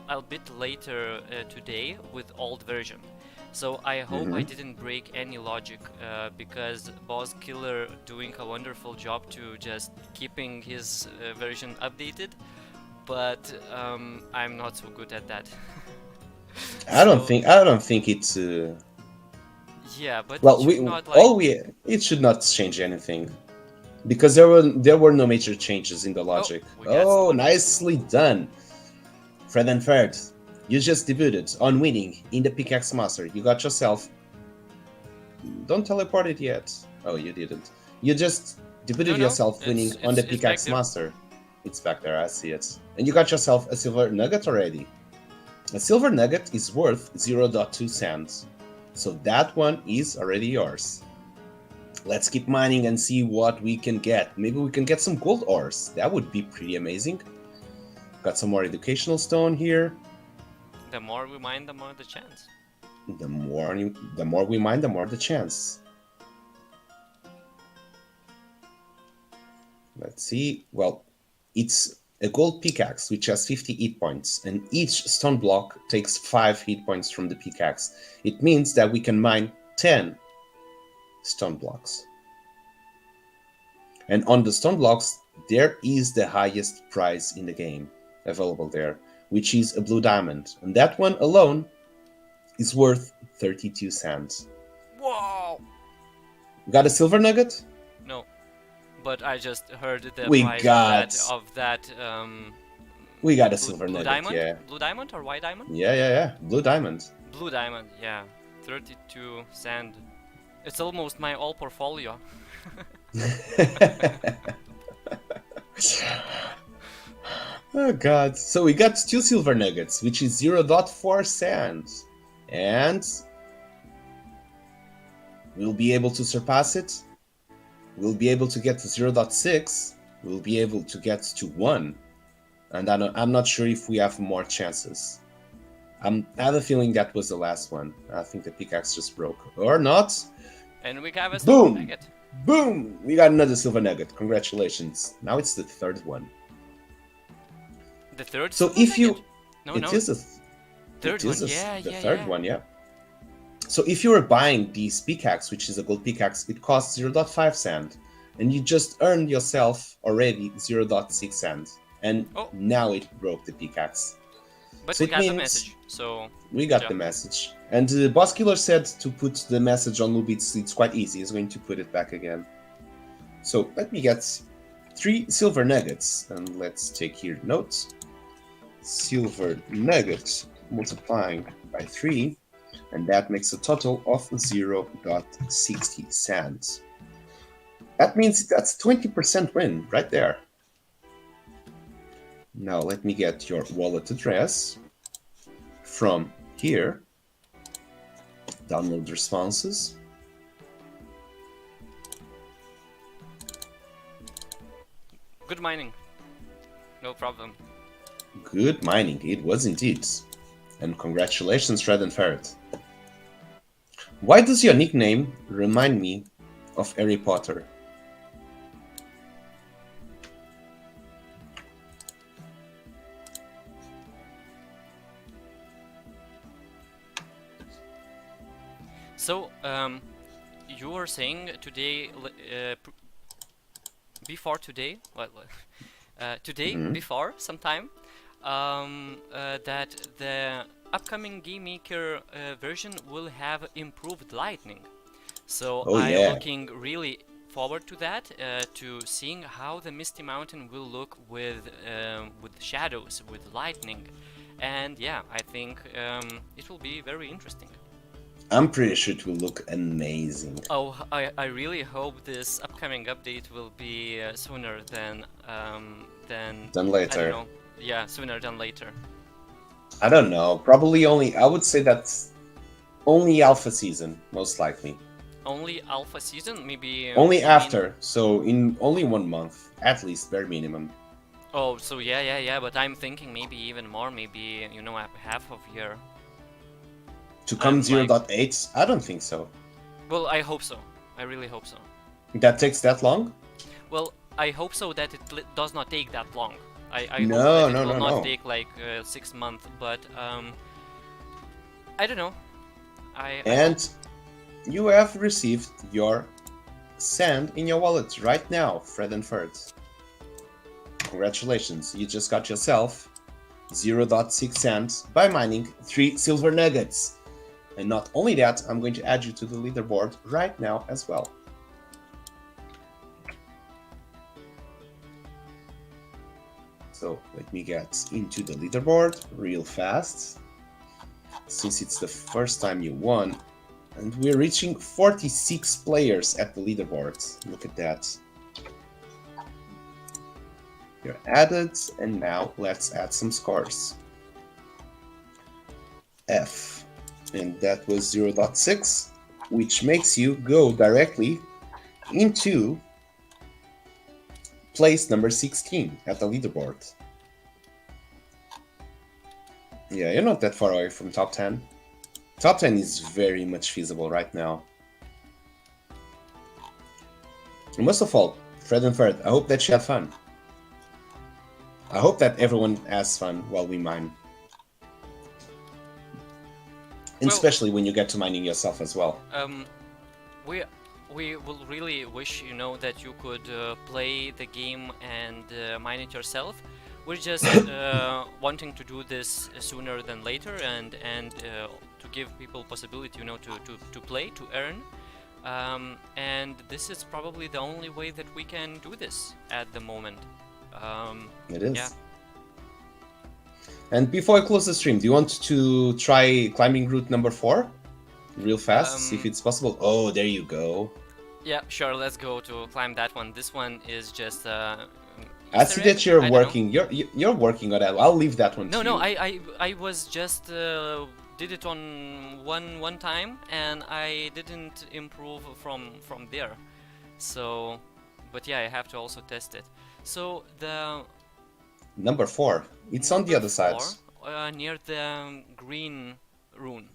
a bit later today with old version, so I hope I didn't break any logic, because Boss Killer doing a wonderful job to just keeping his version updated, but I'm not so good at that. I don't think it's. Yeah, but well, it should not change anything, because there were no major changes in the logic. Oh, nicely done, Fred and Ferd. You just debuted on winning in the Pickaxe Master. You got yourself Don't teleport it yet. Oh, you didn't. You just debuted No, yourself winning on the it's back Pickaxe there. Master. It's back there, I see it. And you got yourself a silver nugget already. A silver nugget is worth 0.2 cents. So that one is already yours. Let's keep mining and see what we can get. Maybe we can get some gold ores. That would be pretty amazing. Got some more educational stone here. The more we mine, the more the chance. The more we mine, the more the chance. Let's see. Well, it's a gold pickaxe which has 50 hit points, and each stone block takes 5 hit points from the pickaxe. It means that we can mine 10 stone blocks. And on the stone blocks, there is the highest prize in the game available there, which is a blue diamond. And that one alone is worth 32 cents. Whoa! Got a silver nugget? No, but I just heard the We price got- of that We got a blue, silver blue nugget, diamond? yeah. Blue diamond or white diamond? Yeah. Blue diamond. Blue diamond, yeah. 32 sand. It's almost my all portfolio. Oh god. So we got 2 silver nuggets, which is 0.4 cents. And we'll be able to surpass it. We'll be able to get to 0.6. We'll be able to get to 1. And I'm not sure if we have more chances. I have a feeling that was the last one. I think the pickaxe just broke. Or not. And we have a Boom! silver nugget. Boom! We got another silver nugget. Congratulations. Now it's the third one. The third So silver if you... nugget? No, it is a... Third it is one, the yeah. third one, yeah. So if you were buying this pickaxe, which is a gold pickaxe, it costs 0.5 cent. And you just earned yourself already 0.6 cent. And now it broke the pickaxe. But So we it got the means message, so... We got yeah. the message. And the boss killer said to put the message on Lubit's. It's quite easy. He's going to put it back again. So let me get 3 silver nuggets. And let's take here notes. Silver nuggets multiplying by 3. And that makes a total of 0.60 cents. That means that's 20% win right there. Now let me get your wallet address from here. Download responses. Good mining. No problem. Good mining, it was indeed. And congratulations, Red and Ferret. Why does your nickname remind me of Harry Potter? So, you were saying today, before today, today, before sometime, that the upcoming Game Maker version will have improved lighting. So I'm looking really forward to that, to seeing how the Misty Mountain will look with shadows, with lightning, and yeah, I think it will be very interesting. I'm pretty sure it will look amazing. Oh, I really hope this upcoming update will be sooner than later. I don't know. Yeah, sooner than later. I don't know. Probably only. I would say that's only alpha season, most likely. Only alpha season, maybe. Only after. So in only 1 month, at least, bare minimum. Oh, so yeah. But I'm thinking maybe even more. Maybe half of year. To come 0.8? I don't think so. Well, I hope so. I really hope so. That takes that long? Well, I hope so that it does not take that long. I hope that it will not take like 6 months, but I don't know. And you have received your sand in your wallet right now, Fred and Ferd. Congratulations, you just got yourself 0.6 cents by mining 3 silver nuggets. And not only that, I'm going to add you to the leaderboard right now as well. So let me get into the leaderboard real fast. Since it's the first time you won And we're reaching 46 players at the leaderboard. Look at that. You're added, and now let's add some scores. F, and that was 0.6, which makes you go directly into place number 16 at the leaderboard. Yeah, you're not that far away from top 10. Top 10 is very much feasible right now. And most of all, Fred and Fred, I hope that you have fun. I hope that everyone has fun while we mine. And Well, especially when you get to mining yourself as well. We will really wish, you know, that you could play the game and mine it yourself. We're just wanting to do this sooner than later, and to give people possibility, you know, to play, to earn. And this is probably the only way that we can do this at the moment. It is. Yeah. And before I close the stream, do you want to try climbing route number 4? Real fast, see if it's possible. Oh, there you go. Yeah, sure, let's go to climb that one. This one is just I see that you're working. You're working on that. I'll leave that one to you. No, I was just did it on one time, and I didn't improve from there. So, but yeah, I have to also test it. So the number 4. It's on the other side. Near the green rune.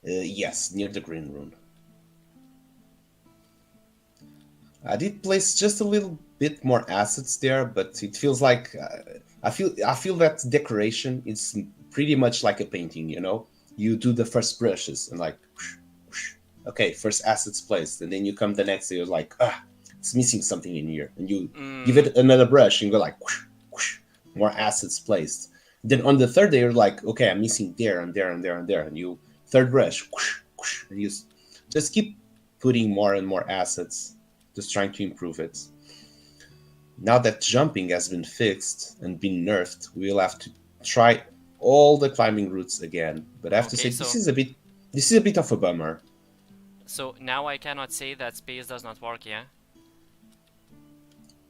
Yes, near the green rune. I did place just a little bit more assets there, but it feels like I feel that decoration is pretty much like a painting. You know, you do the first brushes and like, whoosh, whoosh. Okay, first assets placed, and then you come the next day, you're like, it's missing something in here, and you give it another brush and go like, whoosh, whoosh, more assets placed. Then on the third day, you're like, okay, I'm missing there and there and there and there, and you third brush, whoosh, whoosh, and you just keep putting more and more assets, just trying to improve it. Now that jumping has been fixed and been nerfed, we'll have to try all the climbing routes again. But I have to say, this is a bit of a bummer. So now I cannot say that space does not work, yeah?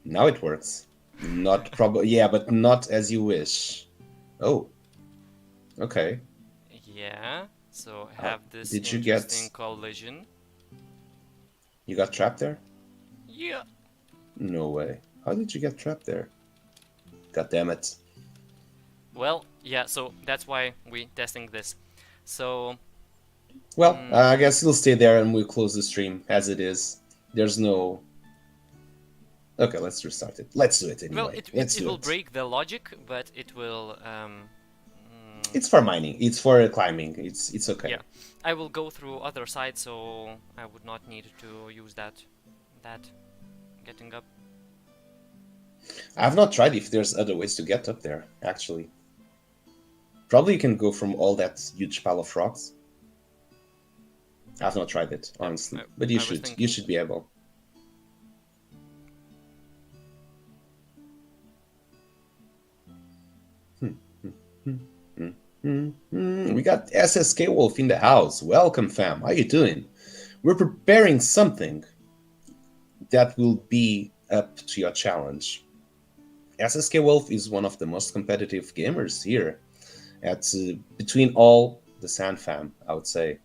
Now it works. Not probably, yeah, but not as you wish. Oh, okay. Yeah. So have this did you interesting collision. You got trapped there? Yeah. No way. How did you get trapped there? God damn it. Well, yeah, so that's why we're testing this. So... Well, I guess you'll stay there and we'll close the stream as it is. There's no... Okay, let's restart it. Let's do it anyway. Well, it will break the logic, but it will... It's for mining. It's for climbing. It's okay. Yeah. I will go through other sides, so I would not need to use that getting up. I've not tried if there's other ways to get up there, actually. Probably you can go from all that huge pile of rocks. I've not tried it, honestly. But you should. You should be able. We got SSK Wolf in the house. Welcome, fam. How you doing? We're preparing something that will be up to your challenge. SSK Wolf is one of the most competitive gamers here at between all the Sand fam, I would say.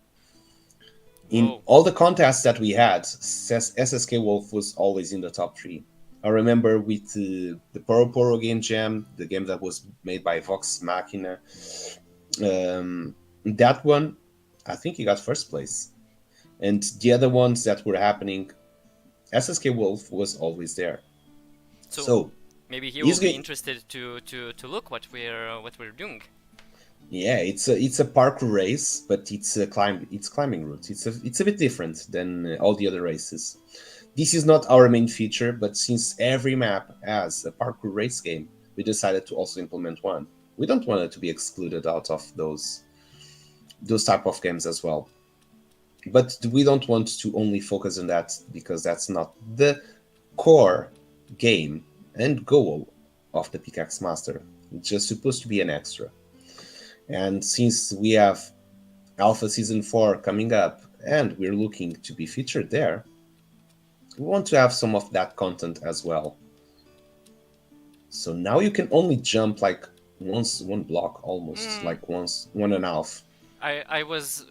In all the contests that we had, SSK Wolf was always in the top 3. I remember with the Poro Poro game jam, the game that was made by Vox Machina, that one, I think he got first place. And the other ones that were happening, SSK Wolf was always there. So maybe he will be interested to look what we're doing. Yeah, it's a parkour race, but it's climbing route. It's a bit different than all the other races. This is not our main feature, but since every map has a parkour race game, we decided to also implement one. We don't want it to be excluded out of those type of games as well. But we don't want to only focus on that because that's not the core game and goal of the Pickaxe Master. It's just supposed to be an extra. And since we have Alpha Season 4 coming up, and we're looking to be featured there, we want to have some of that content as well. So now you can only jump like one block, almost like once, 1.5. I was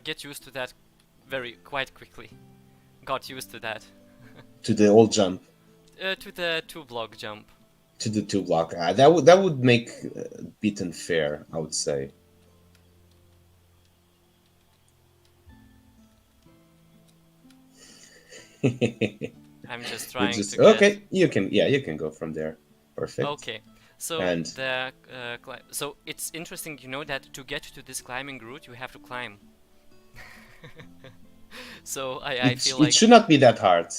get used to that quite quickly. Got used to that. To the old jump. To the 2 block jump. To the 2 block. That would make a bit unfair, I would say. I'm just trying to get... Okay, you can go from there. Perfect. Okay, so And so it's interesting, you know, that to get to this climbing route you have to climb. So I feel like it should not be that hard.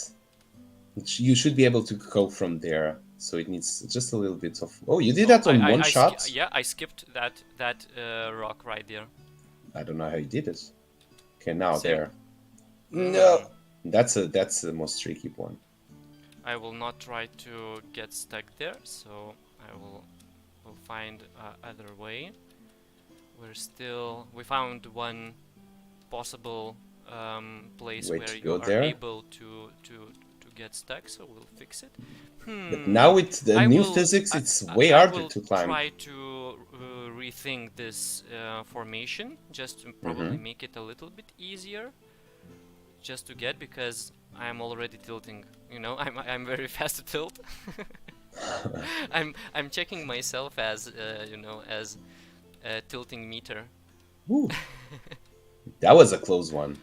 You should be able to go from there. So it needs just a little bit of... Oh, you did that on one shot? Yeah, I skipped that rock right there. I don't know how you did it. Okay, now Same. there. No, that's the most tricky one. I will not try to get stuck there, so I will find other way. We found one possible place Way where to you go are there. able to get stuck, so we'll fix it. But now with the new physics, it's way harder to climb. I will try to rethink this formation, just to probably make it a little bit easier, just to get, because I'm already tilting. You know, I'm very fast to tilt. I'm checking myself as you know, as a tilting meter. Ooh. That was a close one.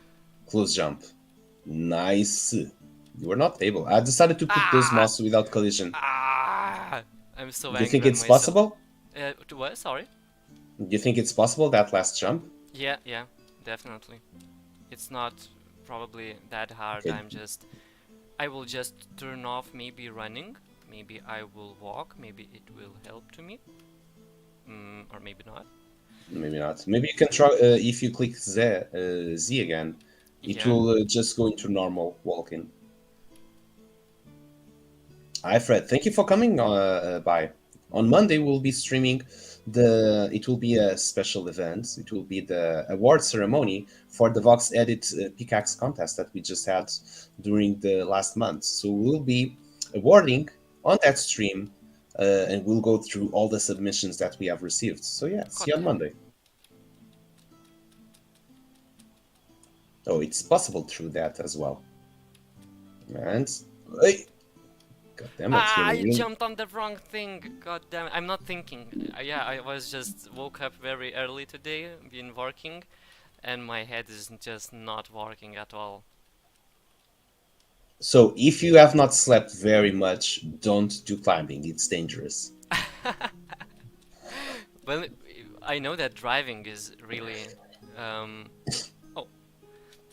Close jump. Nice. You were not able. I decided to put those mouse without collision. I'm so Do angry. you think on it's myself. possible? To what? Sorry? Do you think it's possible, that last jump? Yeah, definitely. It's not probably that hard. Okay. I will just turn off maybe running. Maybe I will walk. Maybe it will help to me. Or maybe not. Maybe not. Maybe you can try, if you click Z again, it will just go into normal walking. Hi Fred, thank you for coming by. On Monday we'll be streaming it will be a special event. It will be the award ceremony for the Vox Edit Pickaxe contest that we just had during the last month. So we'll be awarding on that stream, and we'll go through all the submissions that we have received. So yeah, see you on Monday. Oh, it's possible through that as well. And God damn it! I jumped on the wrong thing. God damn it! I'm not thinking. Yeah, I was just woke up very early today, been working, and my head is just not working at all. So if you have not slept very much, don't do climbing. It's dangerous. Well, I know that driving is really.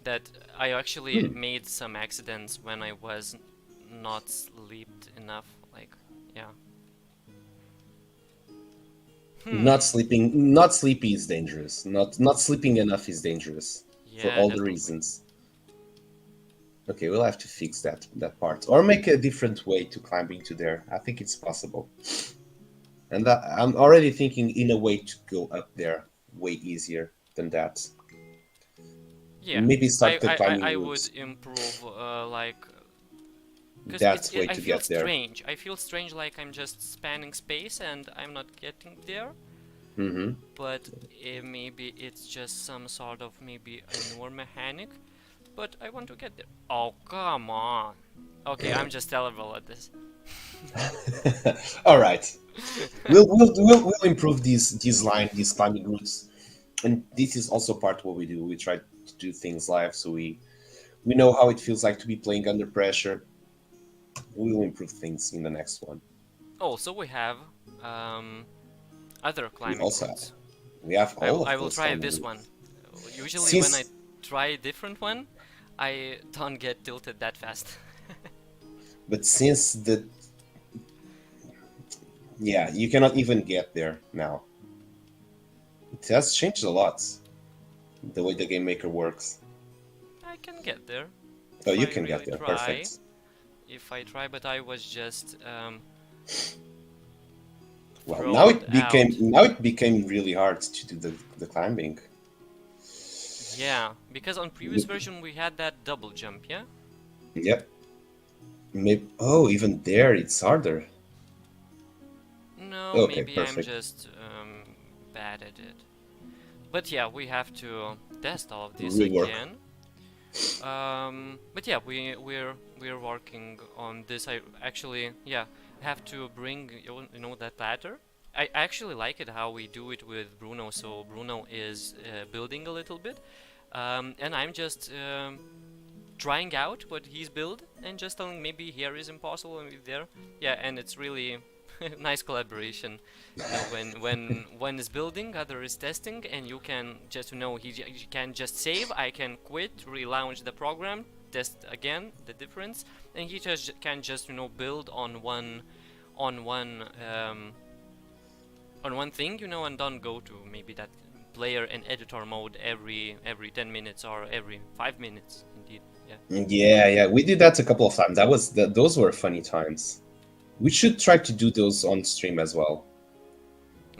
That I actually made some accidents when I was not slept enough. Like, yeah. Not sleepy is dangerous. Not sleeping enough is dangerous, for all the reasons. Okay, we'll have to fix that part, or make a different way to climb into there. I think it's possible, and I'm already thinking in a way to go up there way easier than that. Yeah, maybe start the climbing I routes. would improve like. That's way to get there. I feel strange, like I'm just spanning space and I'm not getting there. But maybe it's just some sort of maybe a newer mechanic. But I want to get there. Oh, come on. Okay, I'm just terrible at this. All right, we'll improve these climbing routes, and this is also part of what we do. We try to do things live, so we know how it feels like to be playing under pressure. We will improve things in the next one. Oh, so we have other climbing routes. We have all of I will those try this routes. one. Usually when I try a different one, I don't get tilted that fast. But since you cannot even get there now. It has changed a lot, the way the game maker works. I can get there. Oh, you can get there. Perfect. If I try, but I was just well, now it became really hard to do the climbing. Yeah, because on previous version we had that double jump, yeah? Yep. Maybe. Oh, even there it's harder. No, Okay, maybe I'm perfect. just bad at it. But yeah, we have to test all of this Rework. again. But yeah, we're working on this. I actually, yeah, have to bring you know that ladder. I actually like it how we do it with Bruno. So Bruno is building a little bit, and I'm just trying out what he's built and just telling maybe here is impossible and maybe there. Yeah, and it's really nice collaboration. You know, when one is building, other is testing, and you can just he can just save. I can quit, relaunch the program, test again the difference, and he just can just build on one um, on one thing, and don't go to maybe that player and editor mode every 10 minutes or every 5 minutes. Indeed, yeah. Yeah, yeah, we did that a couple of times. Those were funny times. We should try to do those on stream as well.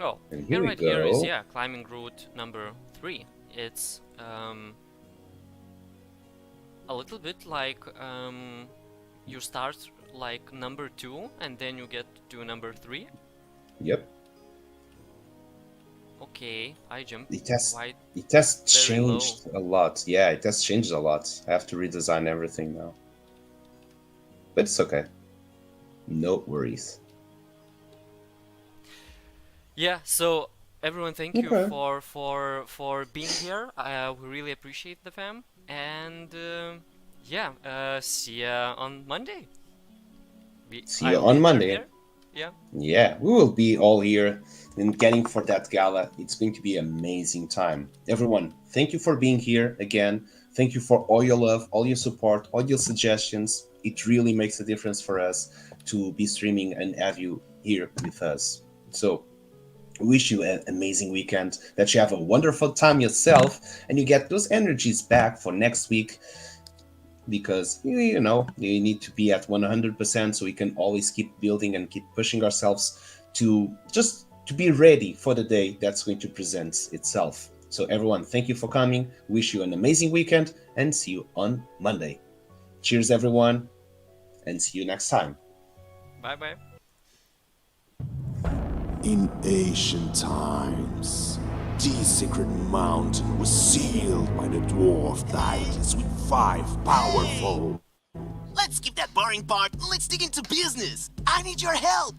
Oh, And here and we right here is, go. yeah, climbing route number 3. It's a little bit like you start like number 2 and then you get to number 3. Yep. Okay, I jump It has quite it has very low. changed a lot. Yeah, it has changed a lot. I have to redesign everything now. But it's okay. No worries. Yeah, so everyone, thank you Okay. for being here. We really appreciate the fam, and yeah, see ya on Monday. See you I'll on be there Monday. here. Yeah. Yeah, we will be all here and getting for that gala. It's going to be an amazing time. Everyone, thank you for being here again. Thank you for all your love, all your support, all your suggestions. It really makes a difference for us to be streaming and have you here with us. So, wish you an amazing weekend, that you have a wonderful time yourself, and you get those energies back for next week because you need to be at 100% so we can always keep building and keep pushing ourselves to be ready for the day that's going to present itself. So everyone, thank you for coming. Wish you an amazing weekend and see you on Monday. Cheers everyone, and see you next time. Bye bye. In ancient times, the sacred mountain was sealed by the dwarf deities with 5 powerful. Let's skip that boring part and let's dig into business. I need your help.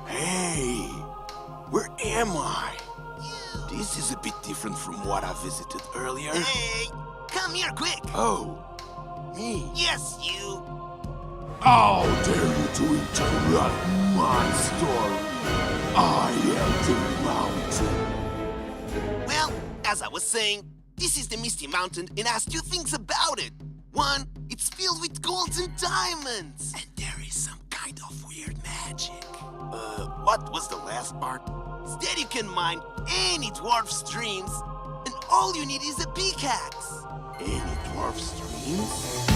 Hey, where am I? This is a bit different from what I visited earlier. Hey, come here quick. Oh, me? Yes, you. How dare you to interrupt my story? I am the mountain. Well, as I was saying, this is the Misty Mountain and has 2 things about it. One, it's filled with gold and diamonds. And there is some kind of weird magic. What was the last part? Instead, you can mine any dwarf streams, and all you need is a pickaxe. Any dwarf streams?